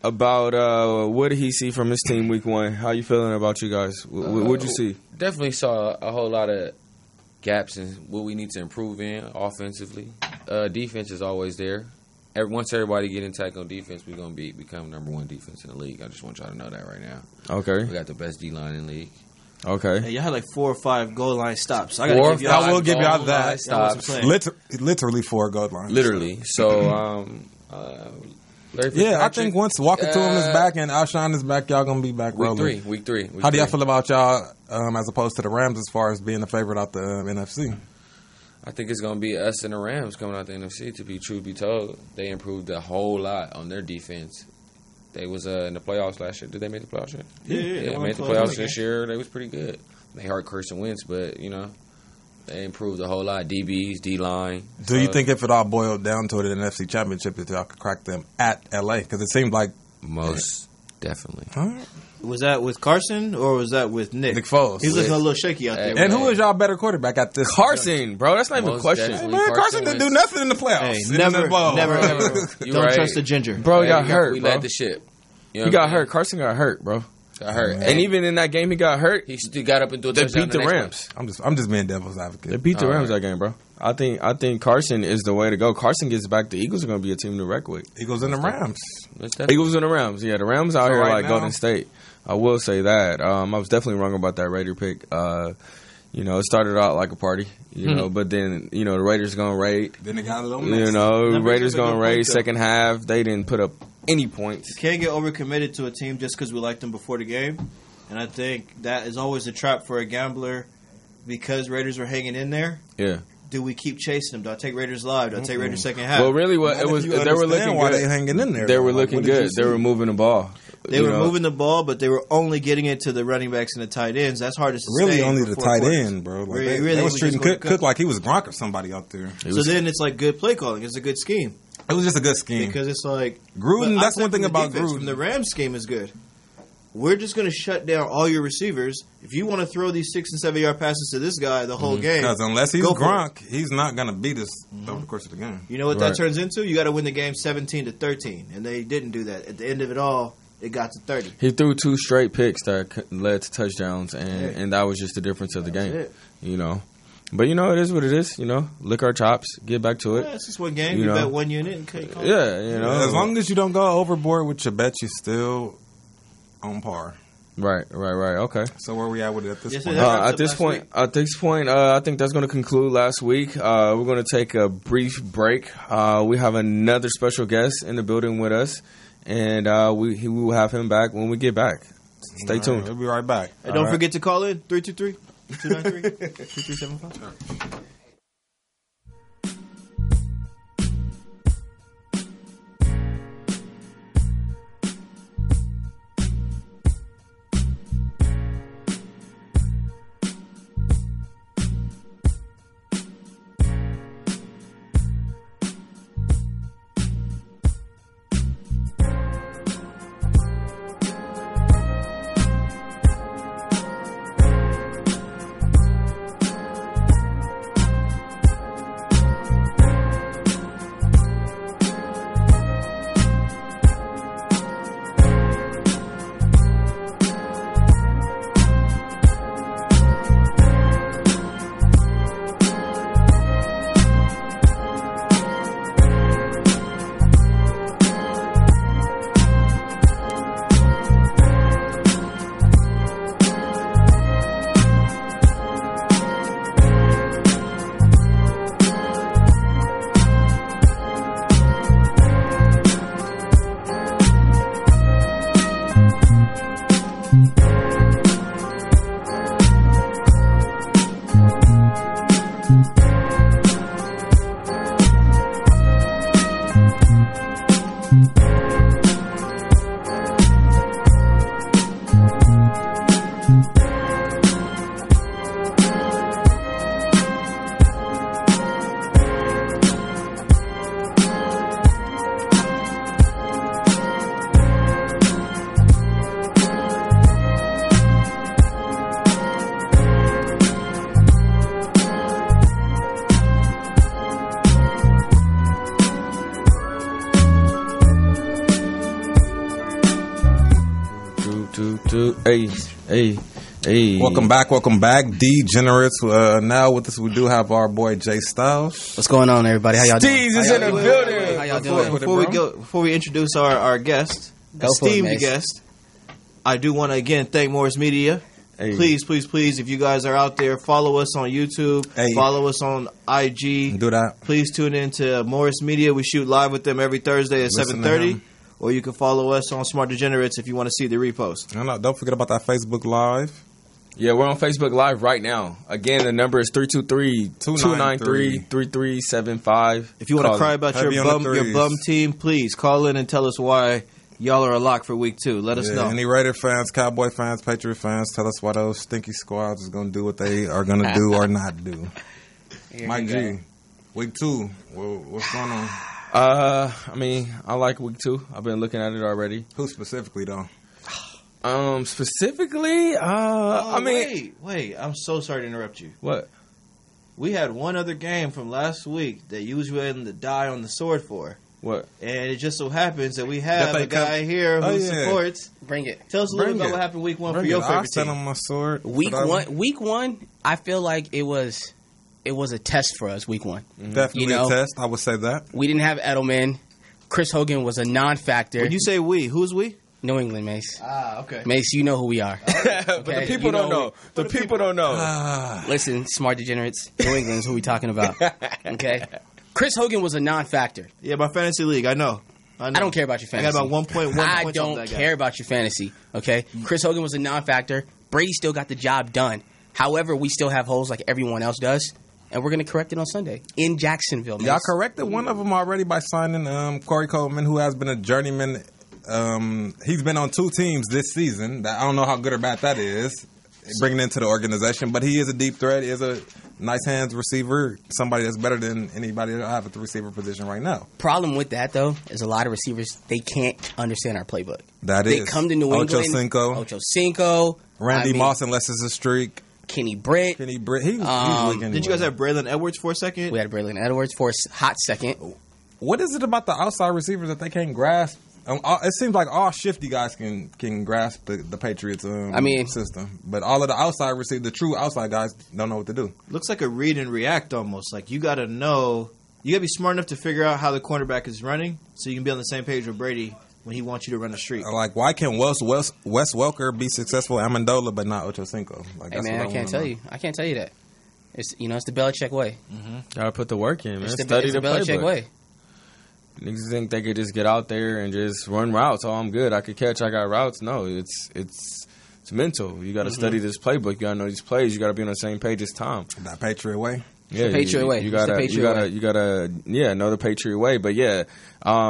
D: about what did he see from his team week 1? How you feeling about you guys? What'd you see?
F: Definitely saw a whole lot of gaps in what we need to improve in offensively. Defense is always there. Once everybody get intact on defense, we're gonna become number 1 defense in the league. I just want y'all to know that right now.
D: Okay.
F: We got the best D line in the league.
D: Okay.
E: Hey, y'all had like 4 or 5 goal line stops.
C: I will give y'all that.
F: Stops.
C: Literally 4 goal lines.
D: Literally. So,
C: I think once Walker Toom is back and Alshon is back, y'all gonna be back rolling.
F: Week three.
C: How do y'all feel about y'all as opposed to the Rams as far as being the favorite out the NFC?
F: I think it's gonna be us and the Rams coming out the NFC. To be true, be told, they improved a whole lot on their defense. They was in the playoffs last year. Did they make the playoffs?
E: Yeah,
F: they made the playoffs this year. They was pretty good. They hurt Carson Wentz, but they improved a whole lot. DBs, D line.
C: Do you think if it all boiled down to it, an NFC Championship, that y'all could crack them at LA? Because it seemed like
F: most definitely.
C: All right.
E: Was that with Carson or was that with Nick?
C: Nick Foles.
E: He's looking a little shaky out there.
C: And who is y'all better quarterback at this?
D: Carson, bro. That's not even a question.
C: Hey, man, Carson didn't do nothing in the playoffs.
E: Hey, never. Don't trust the ginger.
D: Bro, he got hurt,
F: We
D: bro.
F: led the ship.
D: He got hurt. Carson got hurt, bro.
F: Got hurt.
D: And even in that game he got hurt,
F: He still got up and threw a
D: they
F: touchdown
D: beat the
F: next
D: Rams.
C: I'm just being devil's advocate.
D: They beat the Rams that game, bro. I think Carson is the way to go. Carson gets back, the Eagles are going to be a team to wreck with.
C: Eagles and the Rams.
D: Eagles and the Rams. Yeah, the Rams out here
C: right
D: like
C: now-
D: Golden State. I will say that. I was definitely wrong about that Raider pick. It started out like a party, but then, the Raiders going to raid.
C: Then it got a little messy.
D: Raiders going to raid. Second half, they didn't put up any points.
E: Can't get overcommitted to a team just because we liked them before the game. And I think that is always a trap for a gambler because Raiders were hanging in there.
D: Yeah.
E: Do we keep chasing them? Do I take Raiders live? Do I take Raiders second half?
D: Well, really, what it was, they were looking
C: why
D: good.
C: they hanging in there.
D: They were
C: Like,
D: looking
C: what did you
D: good.
C: see?
D: They were moving the ball.
E: They were moving the ball, but they were only getting it to the running backs and the tight ends. That's hard to sustain.
C: Really, only the
E: for
C: tight
E: 4 quarters.
C: end, bro. Like
E: Really,
C: they was
E: was
C: treating
E: just
C: Cook like he was Gronk or somebody out there.
E: So then it's like good play calling. It's a good scheme.
C: It was just a good scheme.
E: Because it's like
C: Gruden,
E: but
C: that's
E: outside
C: one thing
E: from the
C: about
E: defense,
C: Gruden.
E: From the Rams scheme is good. We're just going to shut down all your receivers. If you want to throw these 6 and 7 yard passes to this guy the whole game,
C: Because unless he's
E: go for
C: Gronk, he's not going to beat us over the course of the game.
E: you know what
D: Right.
E: that turns into? You got to win the game 17-13, and they didn't do that. At the end of it all, it got to 30.
D: He threw 2 straight picks that led to touchdowns, and that was just the difference of the game.
E: it.
D: But it is what it is. Lick our chops, get back to it.
E: Yeah, it's just one game.
D: You
E: You
D: know.
E: bet one unit. And call it.
D: Yeah,
C: As long as you don't go overboard with your bet, you still on par.
D: Right. Okay.
C: So where we at with it at this
E: Yes,
C: point?
E: it is.
D: At this point, I think that's going to conclude last week. We're going to take a brief break. We have another special guest in the building with us, and we will have him back when we get back. Stay tuned.
C: We'll be right back.
E: And don't forget to call in 323-293-2375.
D: Hey.
C: Welcome back. Degenerates. Now with us, we do have our boy Jay Styles.
G: What's going on, everybody? How y'all doing?
D: Steez is in the building.
G: How y'all doing?
E: Before we introduce our guest,
G: Go for it,
E: esteemed
G: Mace.
E: guest, I do want to again thank Morris Media
D: Hey.
E: Please, if you guys are out there, follow us on YouTube, follow us on IG.
C: Do that.
E: Please tune in to Morris Media. We shoot live with them every Thursday at 7:30. Or you can follow us on Smart Degenerates if you want to see the repost.
C: Don't forget about that Facebook Live.
D: Yeah, we're on Facebook Live right now. Again, the number is 323-293-3375.
E: If you want to cry about your bum team, please call in and tell us why y'all are a lock for week 2. Let us know.
C: Any Raider fans, Cowboy fans, Patriot fans, tell us why those stinky squads is going to do what they are going to do or not do. Mike G, week 2, what's going on?
D: I mean, I like week 2. I've been looking at it already.
C: Who specifically, though?
D: Specifically,
E: Wait, I'm so sorry to interrupt you.
D: What?
E: We had one other game from last week that you was willing to die on the sword for.
D: What?
E: And it just so happens that we have a guy here who supports.
H: Bring it.
E: Tell us a little bit about what happened week 1 for your favorite team.
C: On my sword.
H: Week one, I feel like it was a test for us. Week 1,
C: definitely a test. I would say that
H: we didn't have Edelman. Chris Hogan was a non-factor.
E: When you say we, who's we?
H: New England, Mace.
E: Okay.
H: Mace, you know who we are.
D: But the people don't know. The people don't know.
H: Listen, Smart Degenerates. New England's who we talking about. Okay. Chris Hogan was a non-factor.
E: Yeah, my fantasy league. I know.
H: I don't care about your fantasy.
E: I got about 1.1 points.
H: I don't care about your fantasy. Okay. Chris Hogan was a non-factor. Brady still got the job done. However, we still have holes like everyone else does. And we're going to correct it on Sunday in Jacksonville. Mace.
C: Y'all corrected one of them already by signing Corey Coleman, who has been a journeyman. He's been on 2 teams this season. I don't know how good or bad that is, bringing into the organization. But he is a deep threat. He is a nice hands receiver, somebody that's better than anybody that I have at the receiver position right now.
H: Problem with that, though, is a lot of receivers, they can't understand our playbook.
C: They
H: come to New England. Ocho Cinco.
C: Randy Moss, unless it's a streak.
H: Kenny Britt.
C: He was weak anyway.
E: Did you guys have Braylon Edwards for a second?
H: We had Braylon Edwards for a hot second.
C: What is it about the outside receivers that they can't grasp? It seems like all shifty guys can grasp the Patriots system. But all of the outside receivers, the true outside guys, don't know what to do.
E: Looks like a read and react almost. Like you got to know, you got to be smart enough to figure out how the cornerback is running so you can be on the same page with Brady when he wants you to run a streak.
C: Like, why can Wes Welker be successful at Amendola but not Ocho Cinco? Like,
H: hey, man, I can't tell you. I can't tell you that. It's it's the Belichick way.
D: Gotta put the work in, man.
H: Study the Belichick way.
D: Niggas think they could just get out there and just run routes. Oh, I'm good. I could catch. I got routes. No, it's mental. You got to study this playbook. You got to know these plays. You got to be on the same page as Tom.
C: That Patriot way.
H: Yeah, the Patriot way.
D: You gotta know the Patriot way. But yeah,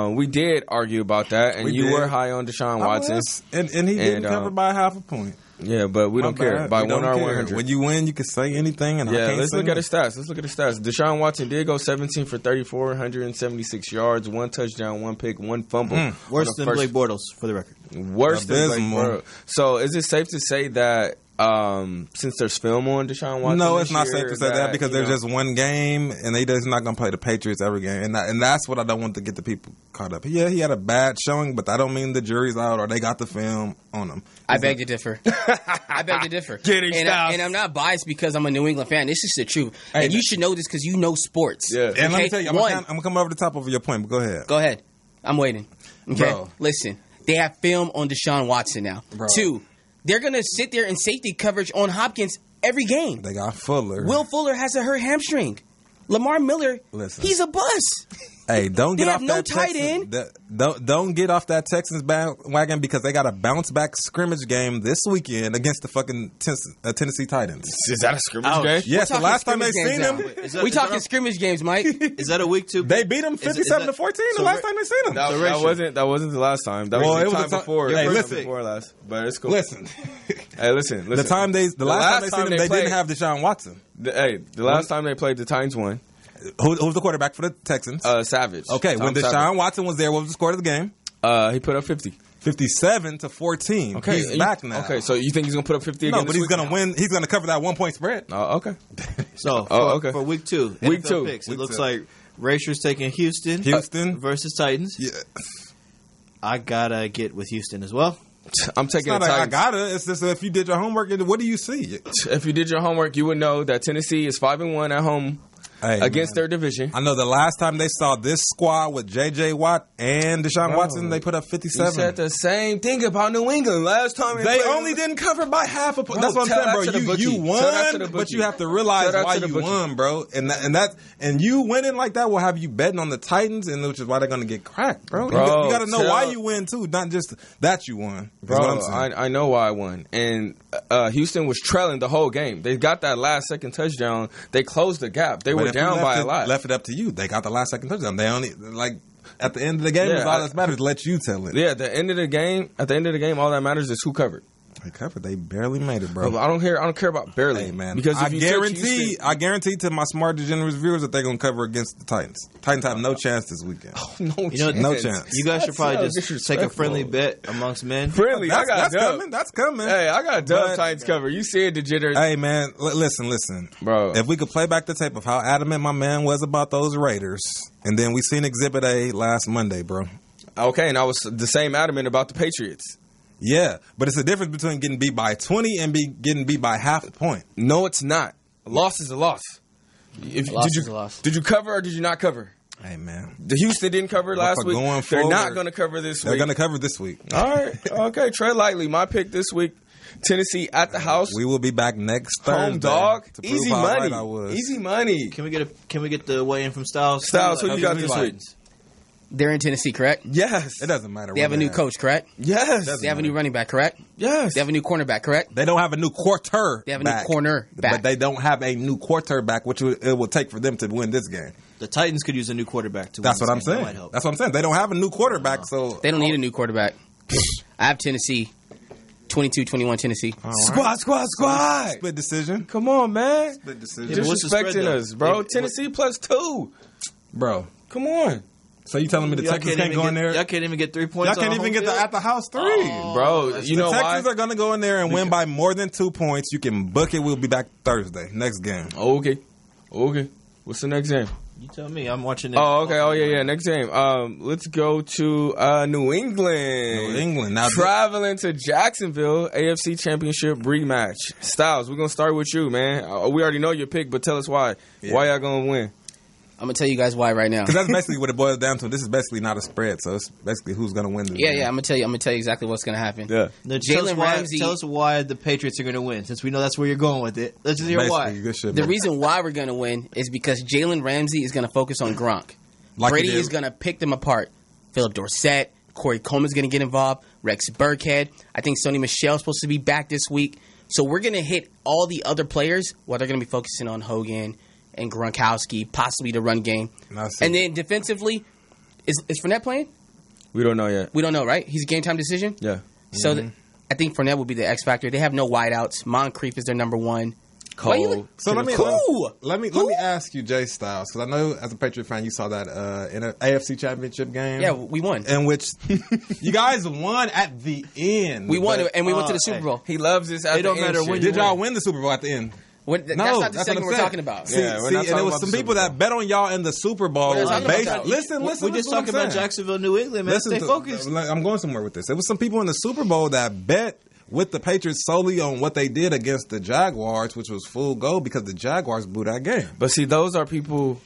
D: we did argue about that, and you were high on Deshaun Watson,
C: and he didn't cover by half a point.
D: Yeah, but we don't care. By 1 or 100.
C: When you win, you can say anything. And
D: let's look at the stats. Deshaun Watson did go 17 for 34, 176 yards, 1 touchdown, 1 pick, 1 fumble.
E: Worse than Blake Bortles, for the record.
D: Worse than Blake Bortles. So is it safe to say that since there's film on Deshaun Watson?
C: No, it's not safe to say that because there's just one game, and he's not going to play the Patriots every game, and that's what I don't want to get the people caught up. Yeah, he had a bad showing, but I don't mean the jury's out or they got the film on him.
H: I beg to differ. And I'm not biased because I'm a New England fan. This is the truth, and you should know this because you know sports.
C: Yeah, and let me tell you, I'm gonna come over the top of your point, but go ahead.
H: Go ahead. I'm waiting. Okay,
C: Bro.
H: Listen. They have film on Deshaun Watson now.
C: Bro.
H: 2. They're going to sit there in safety coverage on Hopkins every game.
C: They got Fuller.
H: Will Fuller has a hurt hamstring. Lamar Miller, he's a bust.
C: Hey, don't get off that
H: tight end.
C: Don't get off that Texans bandwagon because they got a bounce back scrimmage game this weekend against the fucking Tennessee Titans.
D: Is that a scrimmage game?
C: Yes, the last time they seen them.
H: We talking scrimmage games, Mike.
E: Is that a week 2?
C: They beat them 57-14 the last time they seen them.
D: That wasn't the last time. That was the time before.
C: Hey, listen.
D: Before last, but it's cool.
C: Listen.
D: Hey, listen.
C: The last time they seen them, they didn't have Deshaun Watson.
D: The last time they played, the Titans won.
C: Who was the quarterback for the Texans?
D: Savage.
C: Okay, when Deshaun Watson was there, what was the score of the game?
D: He put up 50.
C: 57-14.
D: Okay,
C: he's back now.
D: Okay, so you think he's gonna put up 50 again?
C: No, but he's gonna win. He's gonna cover that 1 point spread.
D: Oh, okay.
E: So for week 2,
D: week
E: NFL
D: 2,
E: picks, it looks like Racer's taking Houston versus Titans.
C: Yeah,
E: I gotta get with Houston as well.
D: I'm taking the Titans.
C: I gotta. It's just if you did your homework, what do you see?
D: If you did your homework, you would know that Tennessee is 5-1 at home against their division.
C: I know the last time they saw this squad with J.J. Watt and Deshaun Watson, they put up 57.
D: You said the same thing about New England last time.
C: They only didn't cover by half a point. That's what I'm saying, bro. You won, but you have to realize why you won, bro. And you winning like that will have you betting on the Titans, and which is why they're going to get cracked, bro. You got to know why you win, too, not just that you won.
D: Bro, I know why I won. And Houston was trailing the whole game. They got that last-second touchdown. They closed the gap. They were down by a lot.
C: Left it up to you. They got the last-second touchdown. They only, at the end of the game, is all that matters. Let you tell it.
D: Yeah, at the end of the game, all that matters is who covered.
C: They covered. They barely made it, bro.
D: I don't care about barely.
C: Hey, man.
D: Because
C: I guarantee to my smart degenerates viewers that they're going to cover against the Titans. Titans have no chance this weekend.
D: Oh, no chance.
E: You guys should probably just take a friendly bet amongst men.
D: Friendly.
C: That's coming. That's coming.
D: Hey, I got dub Titans cover. You see it, degenerates.
C: Hey, man. Listen.
D: Bro.
C: If we could play back the tape of how adamant my man was about those Raiders, and then we seen Exhibit A last Monday, bro.
D: Okay, and I was the same adamant about the Patriots.
C: Yeah, but it's a difference between getting beat by 20 and getting beat by half a point.
D: No, it's not. A loss is a loss.
H: Is a loss.
D: Did you cover or did you not cover?
C: Hey, man.
D: The Houston didn't cover last week. They're not going to cover this week.
C: They're going to cover this week.
D: All right. Okay, tread lightly. My pick this week, Tennessee at the house.
C: We will be back next Thursday.
D: Home dog.
C: To prove
D: Easy
C: how
D: money.
C: right I was.
D: Easy money.
E: Can we get the weigh in from Styles?
D: Styles, who you got this week?
H: They're in Tennessee, correct?
D: Yes.
C: It doesn't matter.
H: They have a new coach, correct?
D: Yes.
H: They have a new running back, correct?
D: Yes.
H: They have a new cornerback, correct?
C: They don't have a new quarterback.
H: They have a new cornerback.
C: But they don't have a new quarterback, which it will take for them to win this game.
E: The Titans could use a new quarterback to win.
C: That's what I'm saying. That's what I'm saying. They don't have a new quarterback, so
H: they don't need a new quarterback. I have Tennessee. 22-21 Tennessee.
D: Right. Squad.
C: Split decision.
D: Come on, man.
C: Split decision.
D: You're disrespecting us, bro. Tennessee +2.
C: Bro.
D: Come on.
C: So you telling me the Texans can't go in there?
E: Y'all can't even get 3 points.
C: Y'all can't even get at the house 3.
D: Bro, you know why?
C: The Texans are going to go in there and win by more than 2 points. You can book it. We'll be back Thursday. Next game.
D: Okay. What's the next game?
E: You tell me. I'm watching it.
D: Oh, okay. Oh, yeah. Next game. Let's go to New England.
C: Now
D: traveling to Jacksonville, AFC Championship rematch. Styles, we're going to start with you, man. We already know your pick, but tell us why. Yeah. Why y'all going to win?
H: I'm going to tell you guys why right now.
C: Because that's basically what it boils down to. This is basically not a spread, so it's basically who's going to win this game.
H: I'm going to tell you exactly what's going to happen.
D: Yeah.
H: Jalen Ramsey.
E: Tell us why the Patriots are going to win, since we know that's where you're going with it. Let's just hear why.
H: The reason why we're going to win is because Jalen Ramsey is going to focus on Gronk. Brady is going to pick them apart. Philip Dorsett, Corey Coleman's going to get involved, Rex Burkhead. I think Sony Michel's supposed to be back this week. So we're going to hit all the other players while they're going to be focusing on Hogan and Gronkowski, possibly the run game. And then defensively, is Fournette playing?
D: We don't know yet.
H: We don't know, right? He's a game-time decision?
D: Yeah.
H: So I think Fournette will be the X factor. They have no wideouts. Moncrief is their number one.
D: Cole.
C: So let me ask you, Jay Styles, because I know as a Patriot fan you saw that in an AFC Championship game.
H: Yeah, we won.
C: In which you guys won at the end.
H: We won, and we went to the Super Bowl.
D: He loves this. It
E: don't matter when.
C: Did y'all win the Super Bowl at the end?
H: That's not the segment we're talking about.
C: See, and there was some people that bet on y'all in the Super Bowl. Listen.
E: We're just talking about Jacksonville, New England, man. Stay focused.
C: I'm going somewhere with this. There was some people in the Super Bowl that bet with the Patriots solely on what they did against the Jaguars, which was full go because the Jaguars blew that game.
D: But see, those are people.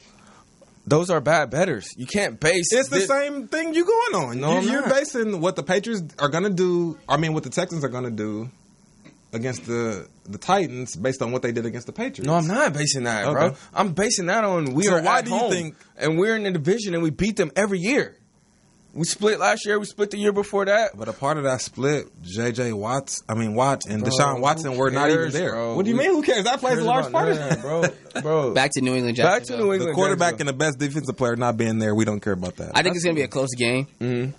D: Those are bad bettors. You can't base.
C: It's the same thing you going on. No, you're basing what the Patriots are going to do. I mean, what the Texans are going to do against the Titans based on what they did against the Patriots.
D: No, I'm not basing that, bro. I'm basing that on we are at home, and we're in the division, and we beat them every year. We split last year. We split the year before that.
C: But a part of that split, Watt and Deshaun Watson were not even there.
D: Bro.
C: What do you mean? Who cares? That plays a large part of
D: that, bro.
H: Back to New England.
D: Back to New England.
C: The quarterback and the best defensive player not being there, we don't care about that.
H: I think it's going to be a close game.
D: Mm-hmm.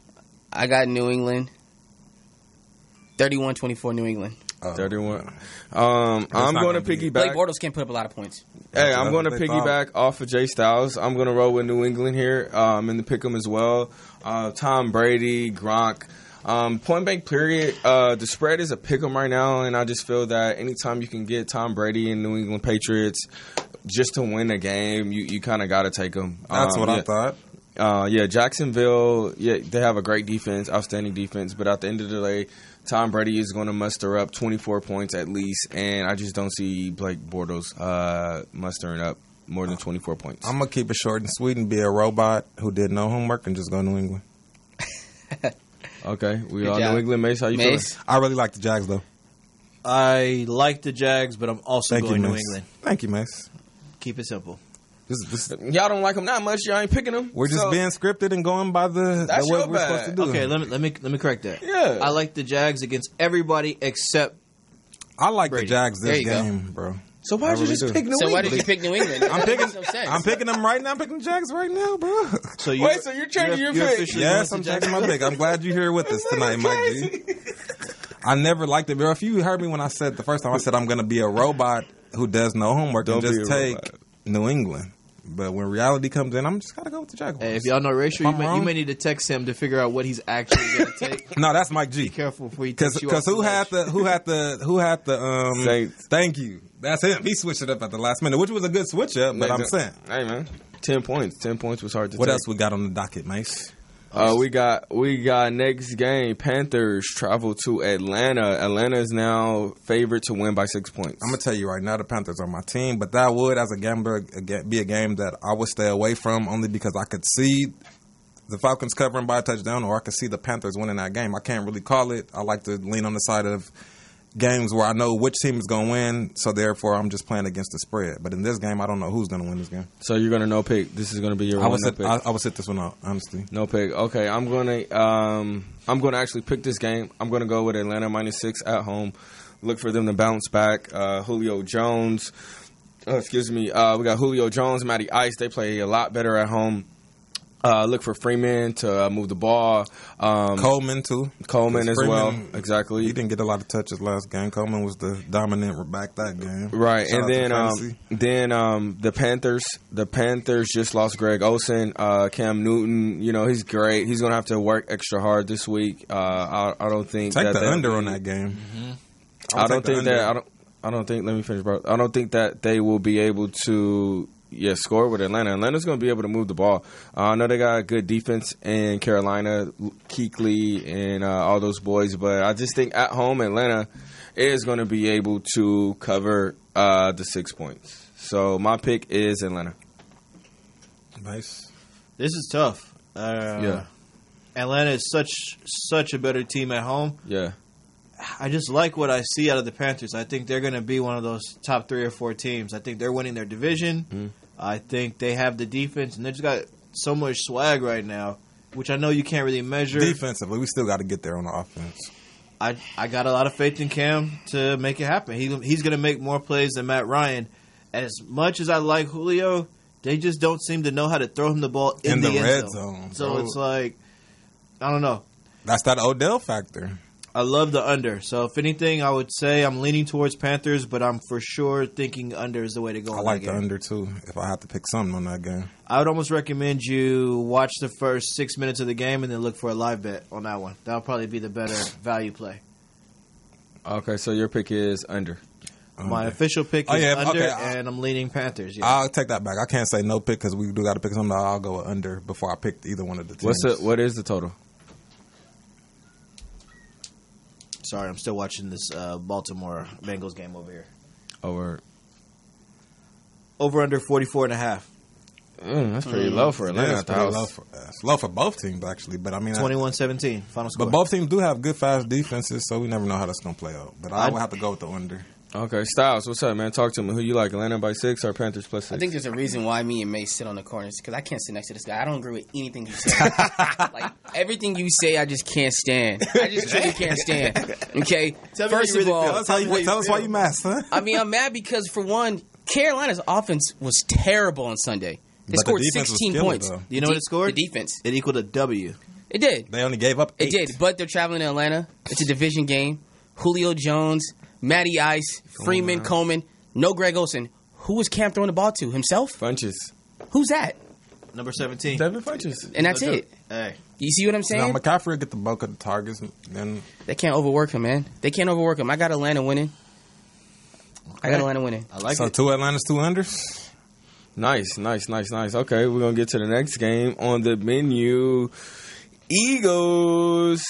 H: I got New England. 31-24 New England.
D: 31. I'm going to piggyback.
H: Blake Bortles can't put up a lot of points.
D: Hey, I'm going to piggyback off of Jay Styles. I'm going to roll with New England here in the pick'em as well. Tom Brady, Gronk. Point blank period. The spread is a pick'em right now, and I just feel that anytime you can get Tom Brady and New England Patriots just to win a game, you kind of got to take them.
C: That's what I thought.
D: Jacksonville, they have a great defense, outstanding defense, but at the end of the day, Tom Brady is going to muster up 24 points at least, and I just don't see Blake Bortles mustering up more than 24 points.
C: I'm going to keep it short and sweet and be a robot who did no homework and just go New England.
D: Okay, we
H: Good
D: all
H: job.
D: New England. Mace, how you
H: Mace?
C: I really like the Jags, though.
E: I like the Jags, but I'm also
C: Thank you,
E: going New
C: Mace.
E: England.
C: Thank you, Mace.
E: Keep it simple.
D: feeling? Y'all don't like them that much. Y'all ain't picking them.
C: We're just being scripted and going by
D: That's
C: what
D: your
C: we're supposed to
D: bad.
C: do.
E: Okay, let me correct that.
D: Yeah.
E: I like the Jags against everybody except
C: I like
E: Brady.
C: the Jags
H: There
C: this
H: you go.
C: game, bro.
D: So why'd
C: I
D: you
C: really
D: just
C: do.
D: pick New
H: So why
D: England?
H: did you pick New England?
C: I'm
H: That
C: picking.
H: makes no sense.
C: I'm picking them right now. I'm picking the Jags right now, bro.
E: so you.
D: Wait, so you're changing your pick?
E: officially
C: Yes,
E: going
C: I'm
E: to Jags?
C: taking my pick. I'm glad you're here with us tonight, Mike G. I never liked it, bro. If you heard me when I said the first time, I said I'm going to be a robot who does no homework
D: Don't
C: and
D: be
C: just
D: a
C: take
D: robot.
C: New England. But when reality comes in, I'm just got to go with the Jaguars.
E: Hey, if y'all know Rachel,
C: If I'm
E: you
C: wrong-
E: may need to text him to figure out what he's actually going to take.
C: No, that's Mike G.
E: Be careful before he takes you off
C: Because
E: the
C: who had
E: ledge.
C: the
D: Saints.
C: Thank you. That's him. He switched it up at the last minute, which was a good switch up. But I'm saying,
D: Hey man, 10 points. 10 points was hard to
C: what
D: take.
C: else we got on the docket, Mace?
D: We got next game. Panthers travel to Atlanta. Atlanta is now favored to win by 6 points.
C: I'm gonna tell you right now, the Panthers are my team, but that would, as a gambler, be a game that I would stay away from only because I could see the Falcons covering by a touchdown, or I could see the Panthers winning that game. I can't really call it. I like to lean on the side of games where I know which team is going to win, so therefore I'm just playing against the spread. But in this game, I don't know who's going to win this game.
D: So you're gonna no pick. This is gonna be your
C: I
D: one
C: would
D: no
C: sit,
D: pick.
C: I would sit this one out, honestly.
D: No pick. Okay, I'm gonna actually pick this game. I'm gonna go with Atlanta -6 at home. Look for them to bounce back. Julio Jones. We got Julio Jones, Matty Ice. They play a lot better at home. Look for Freeman to move the ball.
C: Coleman, too.
D: Coleman as
C: Freeman,
D: well. Exactly.
C: He didn't get a lot of touches last game. Coleman was the dominant back that game.
D: Right,
C: Shout out to
D: and
C: Fantasy.
D: then the Panthers just lost Greg Olsen, Cam Newton. You know, he's great. He's gonna have to work extra hard this week. I don't think
C: Take the
D: they'll
C: under
D: be-
C: on that game.
D: I don't think that. I don't think. Let me finish, bro. I don't think that they will be able to. Score with Atlanta. Atlanta's going to be able to move the ball. I know they got a good defense in Carolina, Kuechly and all those boys, but I just think at home Atlanta is going to be able to cover the 6 points. So my pick is Atlanta.
C: Nice.
E: This is tough. Atlanta is such a better team at home.
D: Yeah.
E: I just like what I see out of the Panthers. I think they're going to be one of those top 3 or 4 teams. I think they're winning their division. I think they have the defense, and they just got so much swag right now, which I know you can't really measure.
C: Defensively, we still got to get there on the offense.
E: I got a lot of faith in Cam to make it happen. He's going to make more plays than Matt Ryan. As much as I like Julio, they just don't seem to know how to throw him the ball in the end
C: red
E: zone.
C: zone.
E: So
C: bro.
E: it's like, I don't know.
C: That's that Odell factor.
E: I love the under. So if anything, I would say I'm leaning towards Panthers, but I'm for sure thinking under is the way to go.
C: I
E: in
C: like
E: that
C: the
E: game.
C: under too. If I have to pick something on that game,
E: I would almost recommend you watch the first 6 minutes of the game and then look for a live bet on that one. That'll probably be the better value play.
D: Okay, so your pick is under.
E: My official pick is under,
C: okay,
E: and I'm leaning Panthers. Yeah.
C: I'll take that back. I can't say no pick because we do got to pick something. I'll go with under before I pick either one of the teams.
D: What is the total?
E: Sorry, I'm still watching this Baltimore Bengals game over here.
D: Over
E: Under 44.5.
D: that's pretty low for Atlanta
C: Yeah,
D: at
C: it's
D: the
C: pretty
D: house.
C: low for both teams actually. But I mean,
E: 21-17 final score.
C: but both teams do have good fast defenses, so we never know how that's gonna play out. But I would have to go with the under.
D: Okay, Styles, what's up, man? Talk to me. Who you like, Atlanta by 6 or Panthers plus 6?
H: I think there's a reason why me and May sit on the corners because I can't sit next to this guy. I don't agree with anything you say. Like everything you say, I just can't stand. I just truly can't stand. Okay,
E: Tell me how
H: first
E: you
H: of
E: really
H: all,
E: feel.
C: Tell us why you mad, son.
H: I mean, I'm mad because for one, Carolina's offense was terrible on Sunday. They
C: But the
H: scored
C: defense was
H: 16
C: killer,
H: points.
C: though.
E: You know what it scored?
H: The defense.
E: It equaled a W.
H: It did.
C: They only gave up 8.
H: It did. But they're traveling to Atlanta. It's a division game. Julio Jones, Matty Ice, Freeman, Coleman, no Greg Olsen. Who was Cam throwing the ball to? Himself?
D: Funches.
H: Who's that?
E: Number 17.
D: Devin Funches.
H: And that's it.
E: Hey.
H: You see what I'm saying?
C: Now McCaffrey will get the bulk of the targets, and
H: They can't overwork him, man. They can't overwork him. I got Atlanta winning. I got Atlanta winning.
E: I like
C: so
E: it.
C: 2 Atlantas, 2 unders.
D: Nice. Okay, we're going to get to the next game on the menu. Eagles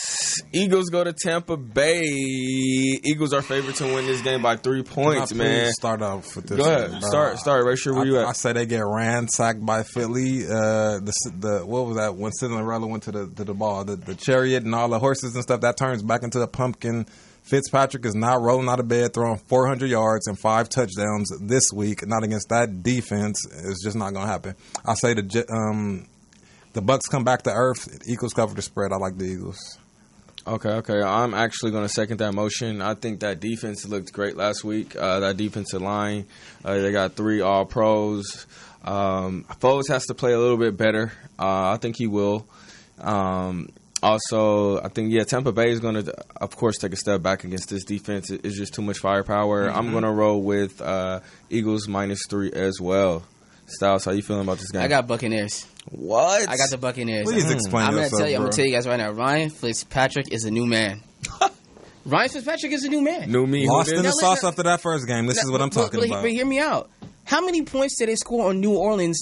D: go to Tampa Bay. Eagles are favored to win this game by 3 points, man.
C: Start off with this.
D: Go ahead. Start. Right sure where you at.
C: I say they get ransacked by Philly. The what was that when Cinderella went to the ball? The chariot and all the horses and stuff that turns back into a pumpkin. Fitzpatrick is not rolling out of bed, throwing 400 yards and 5 touchdowns this week. Not against that defense. It's just not going to happen. I say the Bucks come back to earth. Eagles cover the spread. I like the Eagles.
D: Okay. I'm actually going to second that motion. I think that defense looked great last week. That defensive line, they got 3 All-Pros. Foles has to play a little bit better. I think he will. Also, I think, Tampa Bay is going to, of course, take a step back against this defense. It's just too much firepower. I'm going to roll with Eagles -3 as well. Styles, how you feeling about this game?
H: I got Buccaneers.
D: What?
H: I got the Buccaneers.
C: Please explain
H: I'm
C: yourself,
H: going to tell you guys right now, Ryan Fitzpatrick is a new man. Ryan Fitzpatrick is a new man.
D: New me.
C: Lost in the sauce after that first game. This is what I'm talking about.
H: But hear me out. How many points did they score on New Orleans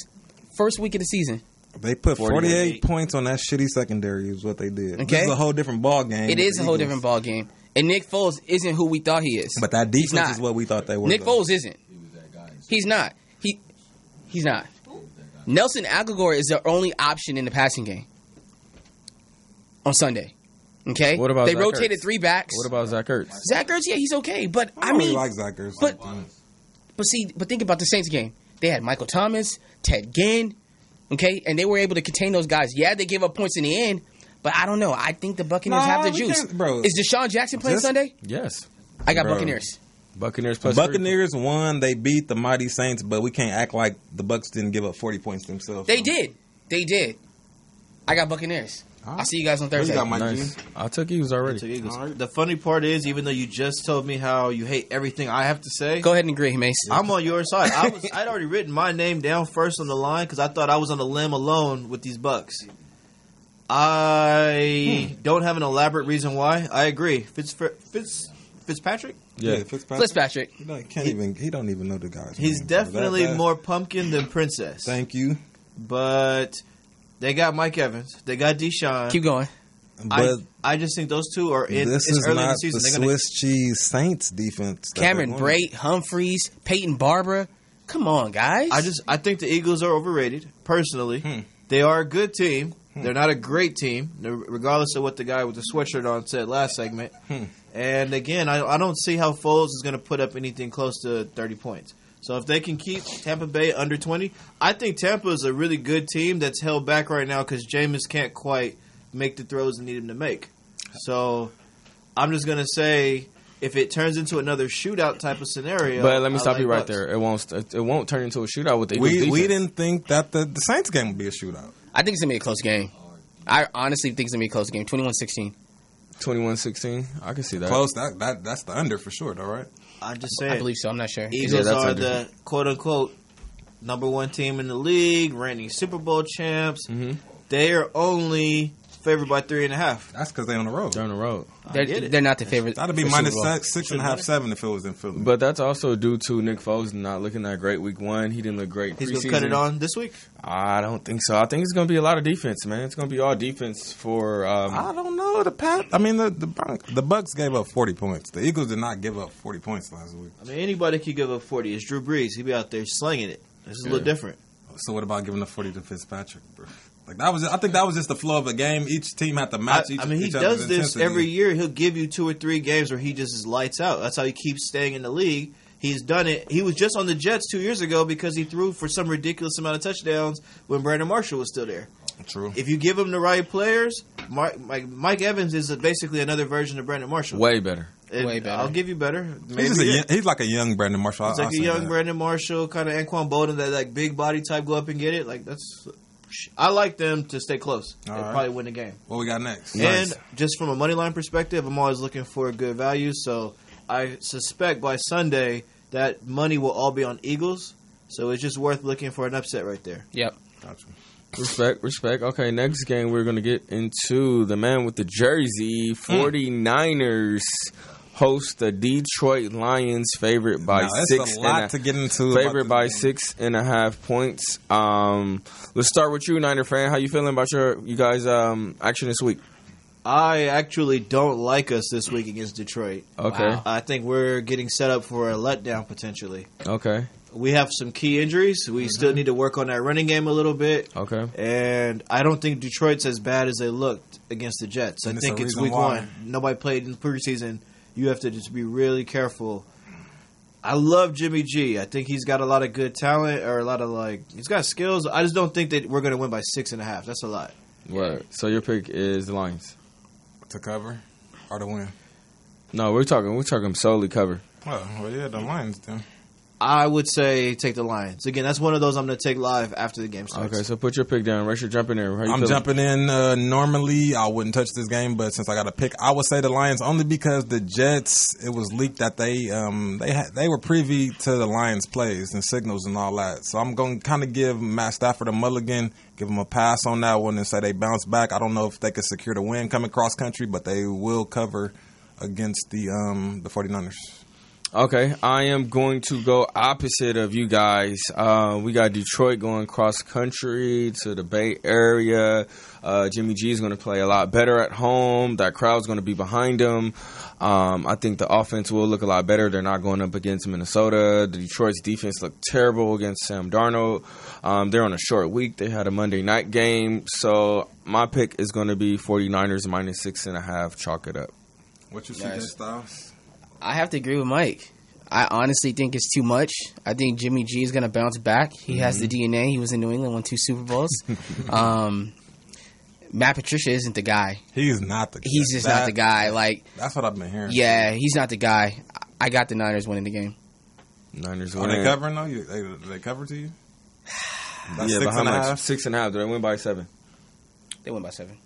H: first week of the season?
C: They put 48 points on that shitty secondary is what they did.
H: Okay.
C: This is a whole different ball game.
H: It is a whole different ball game. And Nick Foles isn't who we thought he is.
C: But that defense is what we thought they were.
H: Nick Foles isn't. He's not. He's not. Nelson Aguilar is the only option in the passing game on Sunday. Okay?
D: What about
H: they
D: Zach
H: rotated
D: Ertz?
H: 3 backs.
D: What about Zach Ertz?
H: Zach Ertz, yeah, he's okay. But
C: I really like Zach Ertz.
H: But think about the Saints game. They had Michael Thomas, Ted Ginn, okay? And they were able to contain those guys. Yeah, they gave up points in the end, but I don't know. I think the Buccaneers have the juice.
C: Bro.
H: Is Deshaun Jackson playing Sunday?
D: Yes.
H: I got Buccaneers.
D: Buccaneers plus
C: Buccaneers won. They beat the mighty Saints, but we can't act like the Bucks didn't give up 40 points themselves.
H: They did. I got Buccaneers. I'll see you guys on Thursday.
D: Nice. I took Eagles already.
E: The funny part is, even though you just told me how you hate everything I have to say,
H: go ahead and agree, Mace.
E: I'm on your side. I'd already written my name down first on the line because I thought I was on a limb alone with these Bucks. I don't have an elaborate reason why. I agree. Fitzpatrick?
D: Yeah,
H: Fitzpatrick.
C: He don't even know the guys.
E: He's definitely more pumpkin than princess.
C: Thank you.
E: But they got Mike Evans. They got Deshaun.
H: Keep going.
C: But
E: I just think those two are in.
C: This
E: it's
C: is
E: early in
C: not
E: the season.
C: the Swiss cheese Saints defense.
H: Cameron Brate, Humphreys, Peyton Barber. Come on, guys.
E: I think the Eagles are overrated. Personally, they are a good team. They're not a great team, regardless of what the guy with the sweatshirt on said last segment. And again, I don't see how Foles is going to put up anything close to 30 points. So if they can keep Tampa Bay under 20, I think Tampa is a really good team that's held back right now because Jameis can't quite make the throws they need him to make. So I'm just going to say if it turns into another shootout type of scenario.
D: But let me stop you right there. It won't turn into a shootout with the Eagles defense.
C: We didn't think that the Saints game would be a shootout.
H: I think it's going to be a close game. I honestly think it's going to be a close game. 21-16.
D: 21-16. I can see that.
C: Close. That's the under for sure, though, right?
E: I'm just saying.
H: I believe so. I'm not sure.
E: Eagles are the quote-unquote number 1 team in the league, reigning Super Bowl champs. They are only favored by 3.5.
C: That's because they're on the road.
D: They're on the road.
H: They're not the favorite.
C: That'd be minus 6.5, 7 if it was in Philly.
D: But that's also due to Nick Foles not looking that great week 1. He didn't look great.
E: He's going to cut it on this week?
D: I don't think so. I think it's going to be a lot of defense, man. It's going to be all defense for.
C: I don't know. The Bucks gave up 40 points. The Eagles did not give up 40 points last week.
E: I mean, anybody could give up 40. It's Drew Brees. He'd be out there slinging it. This is a little different.
C: So what about giving the 40 to Fitzpatrick, bro? I think that was just the flow of a game. Each team had to match each other.
E: He does this every year. He'll give you 2 or 3 games where he just is lights out. That's how he keeps staying in the league. He's done it. He was just on the Jets 2 years ago because he threw for some ridiculous amount of touchdowns when Brandon Marshall was still there.
C: True.
E: If you give him the right players, Mike Evans is basically another version of Brandon Marshall.
D: Way better.
H: Way better.
E: I'll give you better.
C: He's like a young Brandon Marshall.
E: He's like a young Brandon Marshall, kind of Anquan Bolden, that like big body type, go up and get it. Like that's. I like them to stay close. They'll probably win the game.
C: What we got next?
E: And just from a money line perspective, I'm always looking for good value. So I suspect by Sunday that money will all be on Eagles. So it's just worth looking for an upset right there.
H: Yep.
C: Gotcha.
D: Respect. Okay, next game we're going to get into the man with the jersey, 49ers host the Detroit Lions, favored by
C: it's a lot to get into.
D: Favorite by 6.5 points. Let's start with you, Niner fan. How you feeling about you guys' action this week?
E: I actually don't like us this week against Detroit.
D: Okay.
E: Wow. I think we're getting set up for a letdown potentially.
D: Okay.
E: We have some key injuries. We still need to work on that running game a little bit.
D: Okay.
E: And I don't think Detroit's as bad as they looked against the Jets. I think it's week one. Nobody played in the preseason. You have to just be really careful. I love Jimmy G. I think he's got a lot of good talent, or a lot of he's got skills. I just don't think that we're going to win by 6.5. That's a lot.
D: Right. So your pick is the Lions
C: to cover or to win?
D: No, we're talking solely cover.
C: Oh, well, yeah, the Lions then.
E: I would say take the Lions. Again, that's one of those I'm going to take live after the game starts.
D: Okay, so put your pick down. Rachel, jump in there.
C: I'm jumping in. Normally, I wouldn't touch this game, but since I got a pick, I would say the Lions only because the Jets, it was leaked that they were privy to the Lions' plays and signals and all that. So I'm going to kind of give Matt Stafford a mulligan, give him a pass on that one and say they bounce back. I don't know if they could secure the win coming cross country, but they will cover against the 49ers.
D: Okay, I am going to go opposite of you guys. We got Detroit going cross country to the Bay Area. Jimmy G is going to play a lot better at home. That crowd's going to be behind him. I think the offense will look a lot better. They're not going up against Minnesota. The Detroit's defense looked terrible against Sam Darnold. They're on a short week. They had a Monday night game. So my pick is going to be 49ers minus 6.5. Chalk it up.
C: What you suggest, Styles?
H: I have to agree with Mike. I honestly think it's too much. I think Jimmy G is going to bounce back. He has the DNA. He was in New England, won 2 Super Bowls. Matt Patricia isn't the guy.
C: He's not the guy.
H: He's just not the guy.
C: That's what I've been hearing.
H: Yeah, he's not the guy. I got the Niners winning the game.
D: Niners
C: winning. Are they covering, though? They cover to you?
D: That's yeah, 6.5? 6.5. Do they win by 7?
H: They win by 7.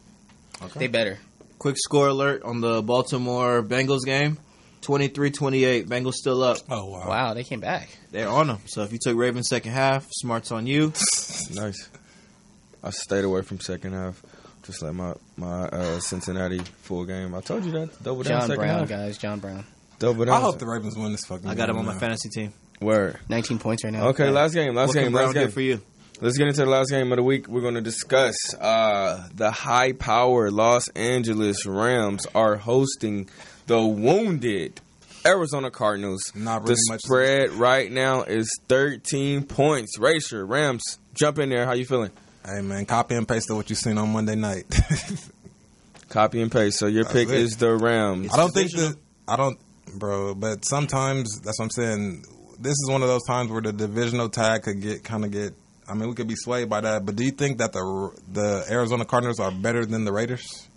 H: Okay. They better.
E: Quick score alert on the Baltimore Bengals game. 23-28. Bengals still up.
C: Oh, wow.
H: Wow, they came back.
E: They're on them. So if you took Ravens second half, smart's on you.
D: Nice. I stayed away from second half. Just like my Cincinnati full game. I told you that. Double down second half.
H: John Brown.
D: Double down.
C: I hope the Ravens win this fucking game.
E: I got him on my fantasy team.
D: Where?
H: 19 points right now.
D: Okay, last game. Last game
E: for you.
D: Let's get into the last game of the week. We're going to discuss the high-powered Los Angeles Rams are hosting the wounded Arizona Cardinals.
C: Not really
D: the
C: much.
D: Spread right now is 13 points. Racer, Rams, jump in there. How you feeling?
C: Hey, man, copy and paste what you seen on Monday night.
D: Copy and paste. So your pick is the Rams.
C: But sometimes, that's what I'm saying, this is one of those times where the divisional tag could get. I mean, we could be swayed by that, but do you think that the Arizona Cardinals are better than the Raiders?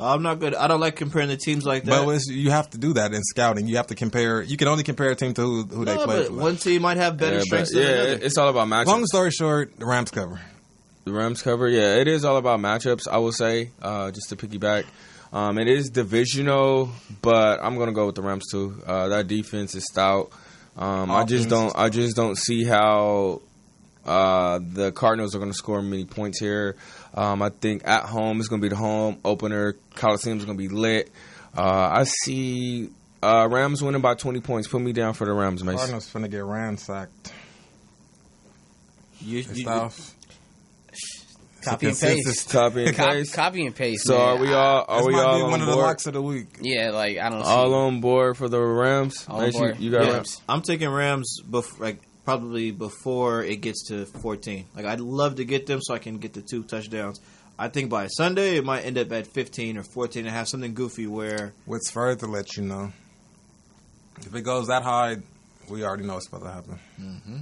E: I'm not good. I don't like comparing the teams like that.
C: But you have to do that in scouting. You have to compare. You can only compare a team to who they play.
E: But one team might have better strengths than another.
D: It's all about matchups.
C: Long story short, the Rams cover.
D: The Rams cover, yeah. It is all about matchups, I will say, just to piggyback. It is divisional, but I'm going to go with the Rams, too. That defense is stout. I just don't see how the Cardinals are going to score many points here. I think at home it's going to be the home opener. Coliseum is going to be lit. I see Rams winning by 20 points. Put me down for the Rams, Mace.
C: Cardinals finna get ransacked.
H: Copy and paste.
D: Copy and paste.
H: Copy and paste.
D: So
H: man.
D: are we all on
C: one
D: board?
C: of the locks of the week?
H: Yeah, I don't see
D: all on board for the Rams.
H: All on board.
D: You got Rams.
E: I'm taking Rams probably before it gets to 14. I'd love to get them so I can get the 2 touchdowns. I think by Sunday it might end up at 15 or 14 and have something goofy where.
C: What's further to let you know? If it goes that high, we already know what's about to happen.
E: Mm-hmm.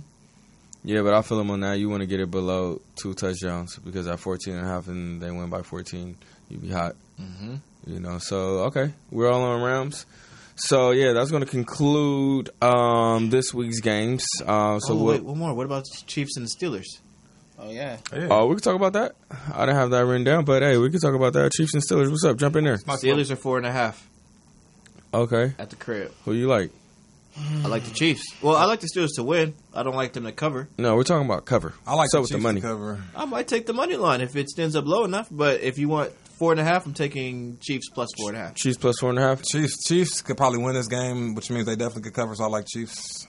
D: Yeah, but I feel them on that. You want to get it below 2 touchdowns because at 14.5 and they win by 14, you'd be hot.
E: Mm-hmm.
D: So okay, we're all on Rams. So yeah, that's going to conclude this week's games.
E: Wait, one more. What about the Chiefs and the Steelers?
H: Oh yeah.
D: Oh, we can talk about that. I didn't have that written down, but hey, we can talk about that. Chiefs and Steelers. What's up? Jump in there.
E: Steelers are 4.5.
D: Okay.
E: At the crib.
D: Who you like?
E: I like the Chiefs. Well, I like the Steelers to win. I don't like them to cover.
D: No, we're talking about cover.
C: I like
D: the
C: Chiefs
D: with the money.
C: To cover.
E: I might take the money line if it stands up low enough. But if you want 4.5. I'm taking Chiefs plus 4.5.
D: Chiefs plus 4.5.
C: Chiefs could probably win this game, which means they definitely could cover. So I like Chiefs.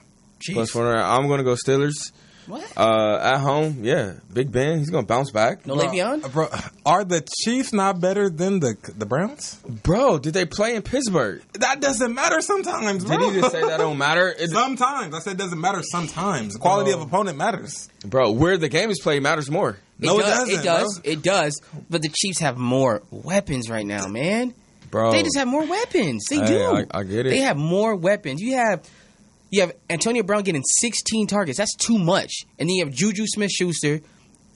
D: Plus 4.5. I'm going to go Steelers.
H: What?
D: At home, yeah. Big Ben, he's going to bounce back.
H: No Le'Veon?
C: Bro, are the Chiefs not better than the Browns?
D: Bro, did they play in Pittsburgh?
C: That doesn't matter sometimes, bro.
D: Did he just say that don't matter?
C: Sometimes. I said it doesn't matter sometimes. The quality of opponent matters.
D: Bro, where the game is played matters more.
C: No, it doesn't.
H: It does. Bro. It does. But the Chiefs have more weapons right now, man.
D: Bro.
H: They just have more weapons. They do.
D: I get it.
H: They have more weapons. You have Antonio Brown getting 16 targets. That's too much. And then you have Juju Smith-Schuster.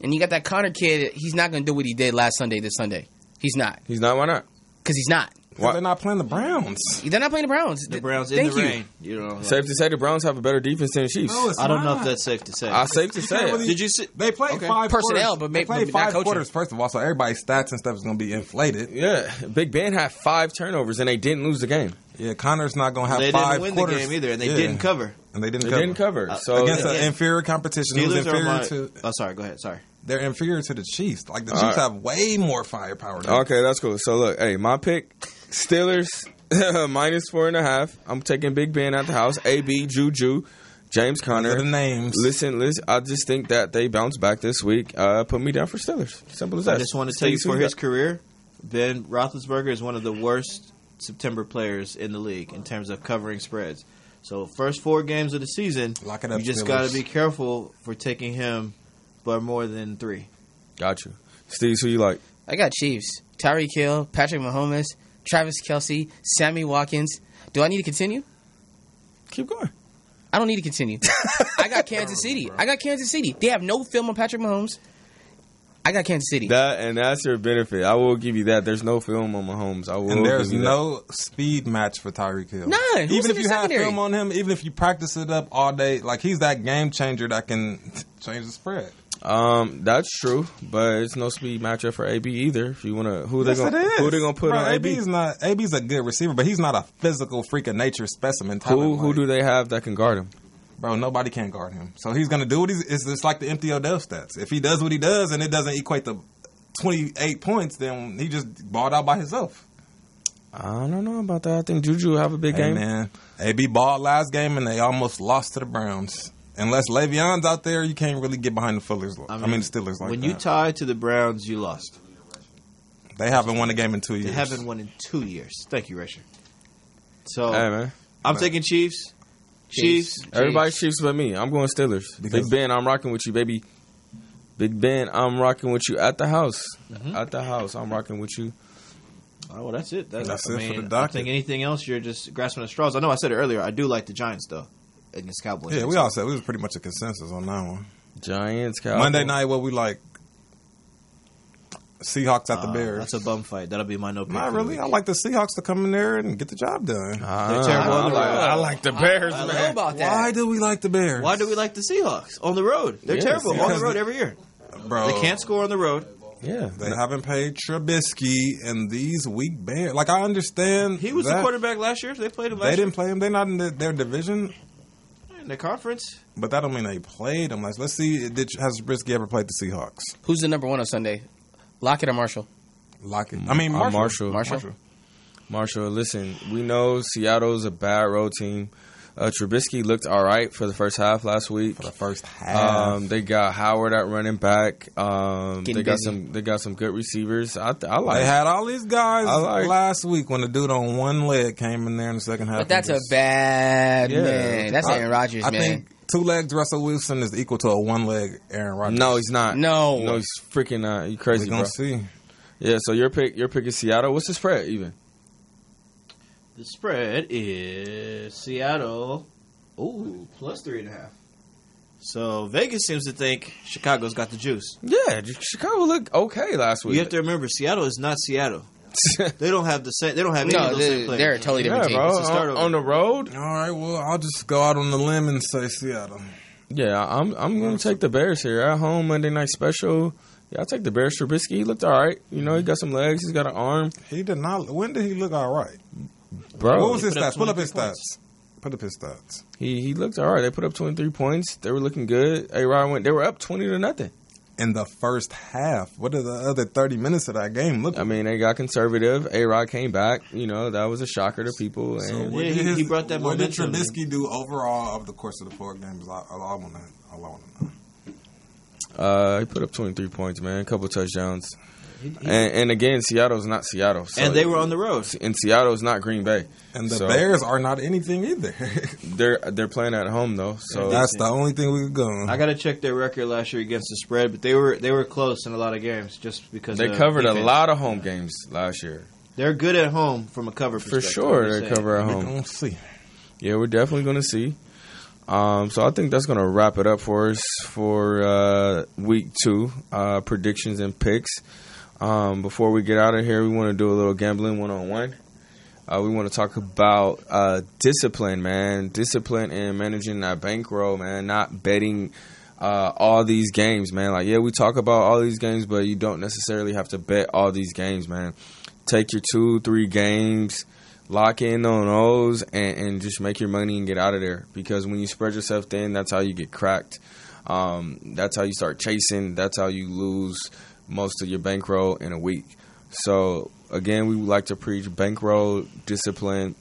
H: And you got that Connor kid. He's not going to do what he did last Sunday this Sunday. He's not.
D: He's not? Why not?
H: Because he's not.
C: Why? They're not playing the Browns.
H: They're not playing the Browns.
E: The Browns in the rain. You know,
D: safe to say the Browns have a better defense than the Chiefs.
C: No,
E: I don't know if that's safe to say.
D: Safe to say.
C: Really,
E: Did you see?
C: They played 5
H: personnel,
C: quarters.
H: but
C: they played 5
H: not
C: quarters first of all, so everybody's stats and stuff is going to be inflated.
D: Yeah, Big Ben had 5 turnovers and they didn't lose the game.
C: Yeah, Connor's not going to have
E: they
C: 5
E: didn't win
C: quarters.
E: the game either, and they didn't cover.
C: And they didn't
D: cover. So
C: against an inferior competition, who's inferior to.
E: Oh, sorry. Go ahead. Sorry.
C: They're inferior to the Chiefs. Like the Chiefs have way more firepower.
D: Okay, that's cool. So look, hey, my pick: Steelers minus 4.5. I'm taking Big Ben at the house. AB, Juju, James Conner.
C: The names.
D: Listen. I just think that they bounce back this week. Put me down for Steelers. Simple as that.
E: I just want to tell you, for his career, Ben Roethlisberger is one of the worst September players in the league in terms of covering spreads. So first 4 games of the season,
C: lock it up,
E: you just got to be careful for taking him by more than 3.
D: Got you. Steve, who you like?
H: I got Chiefs. Tyreek Hill, Patrick Mahomes, Travis Kelce, Sammy Watkins. Do I need to continue?
D: Keep going.
H: I don't need to continue. I got Kansas City. They have no film on Patrick Mahomes. I got Kansas City.
D: That's your benefit. I will give you that. There's no film on Mahomes.
C: And there's no speed match for Tyreek Hill.
H: None.
C: Even if you have film on him, even if you practice it up all day, like he's that game changer that can change the spread.
D: That's true, but it's no speed matchup for AB either. If you want to, who they gonna put on AB?
C: AB's a good receiver, but he's not a physical freak of nature specimen.
D: Who do they have that can guard him?
C: Bro, nobody can guard him. So he's going to do what it's like the empty Odell stats. If he does what he does and it doesn't equate to 28 points, then he just balled out by himself.
D: I don't know about that. I think Juju will have a big game.
C: Man, AB balled last game and they almost lost to the Browns. Unless Le'Veon's out there, you can't really get behind the Steelers like
E: when
C: that.
E: You tie to the Browns, you lost.
C: They haven't won a game in 2 years.
E: They haven't won in 2 years. Thank you, Rasher. So,
D: hey, man.
E: I'm taking Chiefs. Chiefs.
D: Everybody's Chiefs but me. I'm going Steelers. Big Ben, I'm rocking with you, baby. Big Ben, I'm rocking with you at the house. Mm-hmm. At the house, I'm rocking with you.
E: Oh, well, that's it. That's
C: it for the docket.
E: I think anything else, you're just grasping at straws. I know I said it earlier. I do like the Giants, though, against Cowboys.
C: Yeah, we all said we was pretty much a consensus on that one.
D: Giants, Cowboys.
C: Monday night, what we like? Seahawks at the Bears.
E: That's a bum fight. That'll be my no pick.
C: Not really. I like the Seahawks to come in there and get the job done.
E: They're terrible on the road.
D: I like the Bears,
H: I
D: man.
H: know about that.
C: Why do we like the Bears?
E: Why do we like the Seahawks on the road? They're terrible on the road every year.
C: Bro,
E: they can't score on the road.
D: Yeah,
C: they haven't paid Trubisky and these weak Bears. Like, I understand.
E: He was the quarterback last year. So they played him last year.
C: They didn't play him. They're not in their division.
E: In the conference.
C: But that don't mean they played him. Like, let's see, has Trubisky ever played the Seahawks?
H: Who's the number 1 on Sunday? Lockett or Marshall?
C: Lockett. I mean, Marshall.
D: Marshall, listen, we know Seattle's a bad road team. Trubisky looked all right for the first half last week.
C: For the first half.
D: They got Howard at running back. They got some good receivers. I like.
C: They had all these guys last week when the dude on one leg came in there in the second half.
H: But that's a bad man. That's Aaron Rodgers, man. I think
C: 2 legs Russell Wilson is equal to a 1 leg Aaron Rodgers.
D: No, he's not.
H: No,
D: he's freaking not. You crazy,
C: bro. We're
D: gonna see. Yeah, so your pick is Seattle. What's the spread even?
E: The spread is Seattle, plus 3.5. So Vegas seems to think Chicago's got the juice.
D: Yeah, Chicago looked okay last week.
E: You have to remember, Seattle is not Seattle. They don't have the same. They don't have any of those same players.
H: They're a totally different team.
D: Bro, on the road.
C: All right, well, I'll just go out on the limb and say Seattle.
D: Yeah, I'm going to take the Bears here at home Monday night special. Yeah, I'll take the Bears. Trubisky, he looked all right. You know, he got some legs. He's got an arm.
C: He did not. When did he look all right?
D: Bro.
C: What was his stats? Pull up his stats. Put up his stats.
D: He looked all right. They put up 23 points. They were looking good. A-Rod they were up 20-0.
C: in the first half. What did the other 30 minutes of that game look like?
D: I mean, they got conservative. A-Rod came back. You know, that was a shocker to people.
C: So
D: And
E: he brought that
C: What did
E: momentum.
C: Trubisky do overall of the course of the 4 games? I want to know.
D: he put up 23 points, man. A couple touchdowns. And again, Seattle's not Seattle. So
E: And they were on the road.
D: And Seattle's not Green Bay.
C: And the Bears are not anything either.
D: They're playing at home, though. So
C: that's the only thing we could go on.
E: I got to check their record last year against the spread, but they were close in a lot of games just because
D: they covered defense. A lot of home games last year.
E: They're good at home from a cover perspective.
D: For sure, they cover at home.
C: We're going to see.
D: Yeah, we're definitely going to see. So I think that's going to wrap it up for us for week 2 predictions and picks. Before we get out of here, we want to do a little gambling 101. We want to talk about discipline, man. Discipline in managing that bankroll, man. Not betting all these games, man. Like, yeah, we talk about all these games, but you don't necessarily have to bet all these games, man. Take your 2-3 games, lock in on those, and just make your money and get out of there. Because when you spread yourself thin, that's how you get cracked. That's how you start chasing. That's how you lose most of your bankroll in a week. So, again, we would like to preach bankroll, discipline,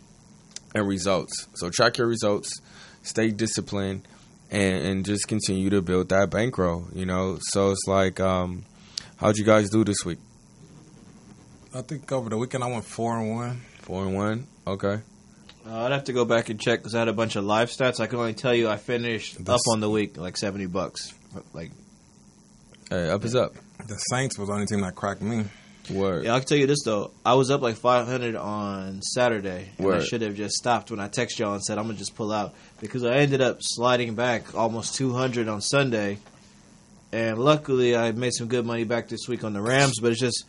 D: and results. So, track your results, stay disciplined, and just continue to build that bankroll, you know. So, it's like, how'd you guys do this week?
C: I think over the weekend I went 4-1.
D: 4-1? Okay.
E: I'd have to go back and check because I had a bunch of live stats. I can only tell you I finished up on the week, like $70. Like,
D: hey, up is up.
C: The Saints was the only team that cracked me.
D: Word.
E: Yeah, I can tell you this though. I was up like 500 on Saturday, and
D: Word.
E: I should have just stopped when I texted y'all and said I'm gonna just pull out because I ended up sliding back almost 200 on Sunday, and luckily I made some good money back this week on the Rams. But it's just,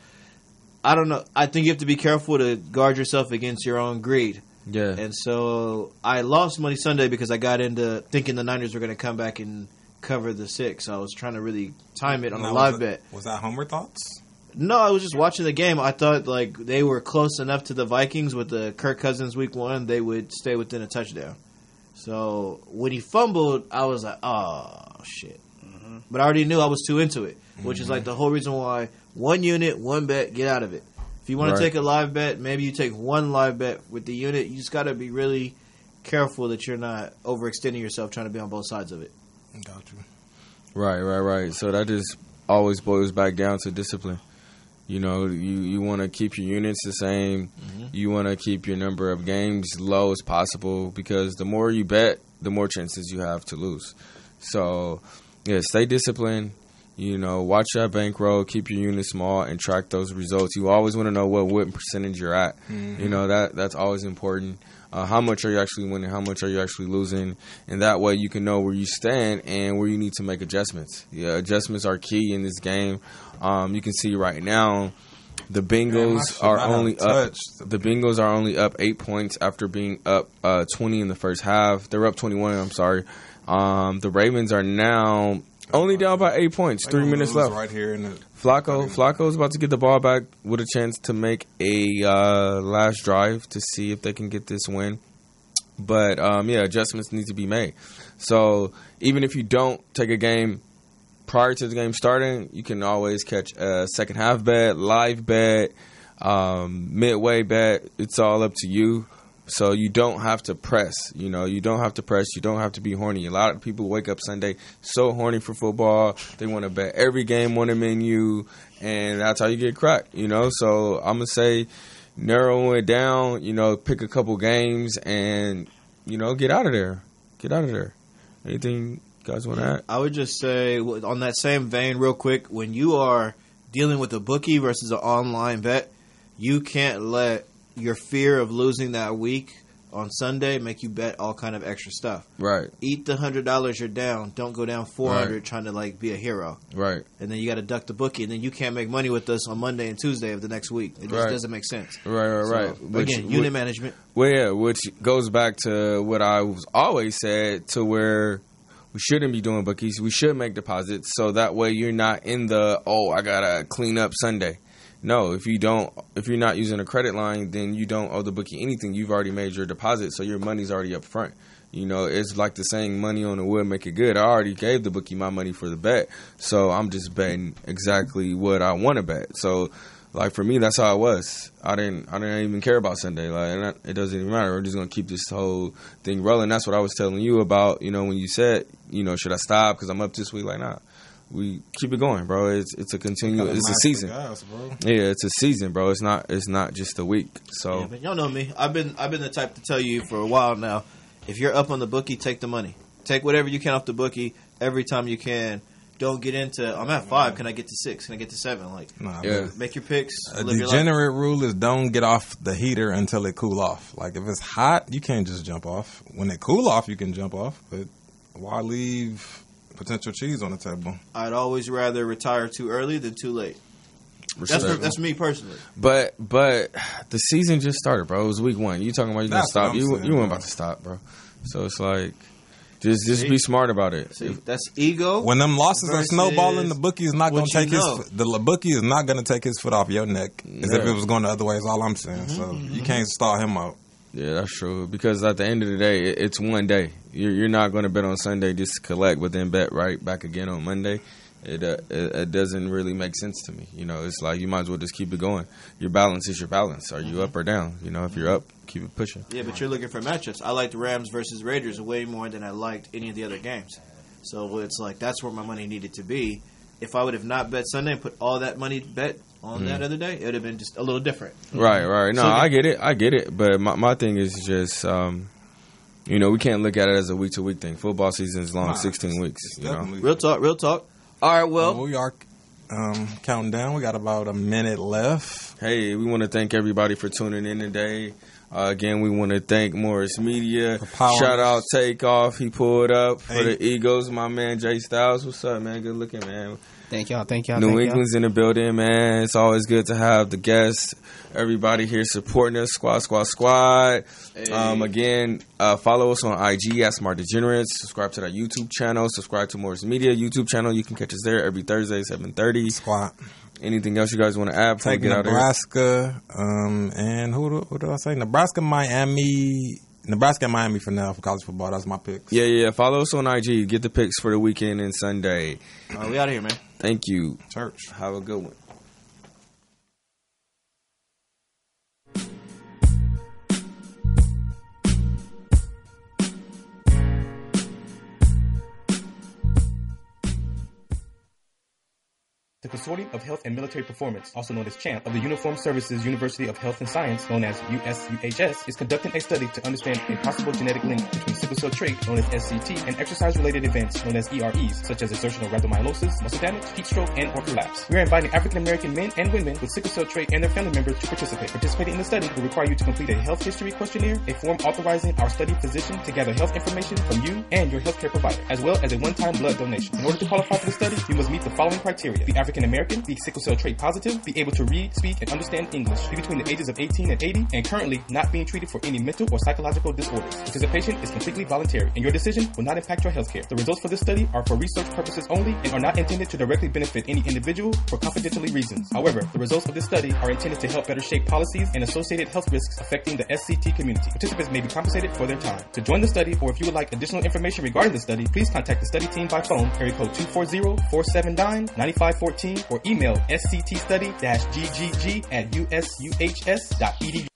E: I don't know. I think you have to be careful to guard yourself against your own greed.
D: Yeah.
E: And so I lost money Sunday because I got into thinking the Niners were going to come back and cover the 6. I was trying to really time it on a live bet.
C: Was that Homer thoughts?
E: No, I was just watching the game. I thought like they were close enough to the Vikings with the Kirk Cousins week 1, they would stay within a touchdown. So when he fumbled, I was like, oh, shit. Mm-hmm. But I already knew I was too into it, which is like the whole reason why 1 unit, 1 bet, get out of it. If you want to take a live bet, maybe you take 1 live bet with the unit. You just got to be really careful that you're not overextending yourself trying to be on both sides of it.
C: Got you.
D: Right. So that just always boils back down to discipline. You know, you want to keep your units the same. Mm-hmm. You want to keep your number of games low as possible because the more you bet, the more chances you have to lose. So, yeah, stay disciplined. You know, watch that bankroll, keep your unit small, and track those results. You always want to know what percentage you're at. Mm-hmm. You know, that's always important. How much are you actually winning? How much are you actually losing? And that way you can know where you stand and where you need to make adjustments. Yeah, adjustments are key in this game. You can see right now the Bengals are only up. The Bengals are only up 8 points after being up 20 in the first half. They're up 21. I'm sorry. The Ravens are now only down by 8 points. 3 minutes left.
C: Right here in the
D: Flacco's about to get the ball back with a chance to make a last drive to see if they can get this win. But, adjustments need to be made. So, even if you don't take a game prior to the game starting, you can always catch a second half bet, live bet, midway bet. It's all up to you. So you don't have to press, you know, you don't have to be horny. A lot of people wake up Sunday so horny for football. They want to bet every game on the menu, and that's how you get cracked, you know. So I'm going to say narrow it down, you know, pick a couple games and, you know, get out of there. Anything you guys want to add?
E: I would just say, on that same vein, real quick, when you are dealing with a bookie versus an online bet, you can't let your fear of losing that week on Sunday make you bet all kind of extra stuff.
D: Right.
E: Eat the $100 you're down. Don't go down 400 trying to like be a hero.
D: Right.
E: And then you got to duck the bookie, and then you can't make money with us on Monday and Tuesday of the next week. It just doesn't make sense.
D: Right.
E: So, again, unit management.
D: Well, yeah, which goes back to what I was always said, to where we shouldn't be doing bookies. We should make deposits so that way you're not in the I gotta clean up Sunday. No, if you're not using a credit line, then you don't owe the bookie anything. You've already made your deposit, so your money's already up front. You know, it's like the saying, money on the wood make it good. I already gave the bookie my money for the bet, so I'm just betting exactly what I want to bet. So, like, for me, that's how it was. I didn't even care about Sunday. Like, it doesn't even matter. We're just going to keep this whole thing rolling. That's what I was telling you about, you know, when you said, you know, should I stop because I'm up this week? Like, nah. We keep it going, bro. It's a continuous. It's a season.
C: Guys,
D: yeah, it's a season, bro. It's not just a week. So,
E: yeah, but y'all know me. I've been the type to tell you for a while now. If you're up on the bookie, take the money. Take whatever you can off the bookie every time you can. Don't get into, I'm at 5. Can I get to 6? Can I get to 7? Like, make your picks.
C: A degenerate rule is don't get off the heater until it cool off. Like, if it's hot, you can't just jump off. When it cool off, you can jump off. But why leave potential cheese on the table?
E: I'd always rather retire too early than too late. That's me personally.
D: But the season just started, bro. It was week 1. You talking about you gonna stop? You weren't about to stop, bro. So it's like, just be smart about it.
E: See, that's ego.
C: When them losses are snowballing, the bookie is not going to take the bookie is not going to take his foot off your neck as if it was going the other way. Is all I'm saying. So you can't stall him out.
D: Yeah, that's true. Because at the end of the day, it's one day. You're not going to bet on Sunday just to collect, but then bet right back again on Monday. It doesn't really make sense to me. You know, it's like you might as well just keep it going. Your balance is your balance. Are you up or down? You know, if you're up, keep it pushing.
E: Yeah, but you're looking for matchups. I liked Rams versus Raiders way more than I liked any of the other games. So it's like that's where my money needed to be. If I would have not bet Sunday and put all that money bet on that other day, it would have been just a little different.
D: Right. No, I get it. But my thing is just, you know, we can't look at it as a week-to-week thing. Football season is long, 16 weeks. You know?
E: Real talk. All right, well.
C: We are counting down. We got about a minute left.
D: Hey, we want to thank everybody for tuning in today. Again, we want to thank Morris Media. Shout out Takeoff. He pulled up for the Eagles. My man Jay Styles. What's up, man? Good looking, man.
H: Thank y'all.
D: New England's in the building, man. It's always good to have the guests. Everybody here supporting us. Squad. Hey. Again, follow us on IG at Smart Degenerates. Subscribe to our YouTube channel. Subscribe to Morris Media YouTube channel. You can catch us there every Thursday, 7:30.
C: Squad.
D: Anything else you guys want to add before we get out of here?
C: Nebraska, and who do I say? Nebraska, Miami for now for college football. That's my picks.
D: Yeah. Follow us on IG. Get the picks for the weekend and Sunday.
E: All right, we out of here, man.
D: Thank you.
C: Church.
D: Have a good one.
A: The Consortium of Health and Military Performance, also known as CHAMP, of the Uniformed Services University of Health and Science, known as USUHS, is conducting a study to understand a possible genetic link between sickle cell trait, known as SCT, and exercise-related events, known as EREs, such as exertional rhabdomyolysis, muscle damage, heat stroke, and or collapse. We are inviting African-American men and women with sickle cell trait and their family members to participate. Participating in the study will require you to complete a health history questionnaire, a form authorizing our study physician to gather health information from you and your healthcare provider, as well as a one-time blood donation. In order to qualify for the study, you must meet the following criteria: be African American, be sickle cell trait positive, be able to read, speak, and understand English, be between the ages of 18 and 80, and currently not being treated for any mental or psychological disorders. Participation is completely voluntary, and your decision will not impact your healthcare. The results for this study are for research purposes only and are not intended to directly benefit any individual for confidentiality reasons. However, the results of this study are intended to help better shape policies and associated health risks affecting the SCT community. Participants may be compensated for their time. To join the study, or if you would like additional information regarding the study, please contact the study team by phone, area code 240-479-9514, or email sctstudy-ggg@usuhs.edu.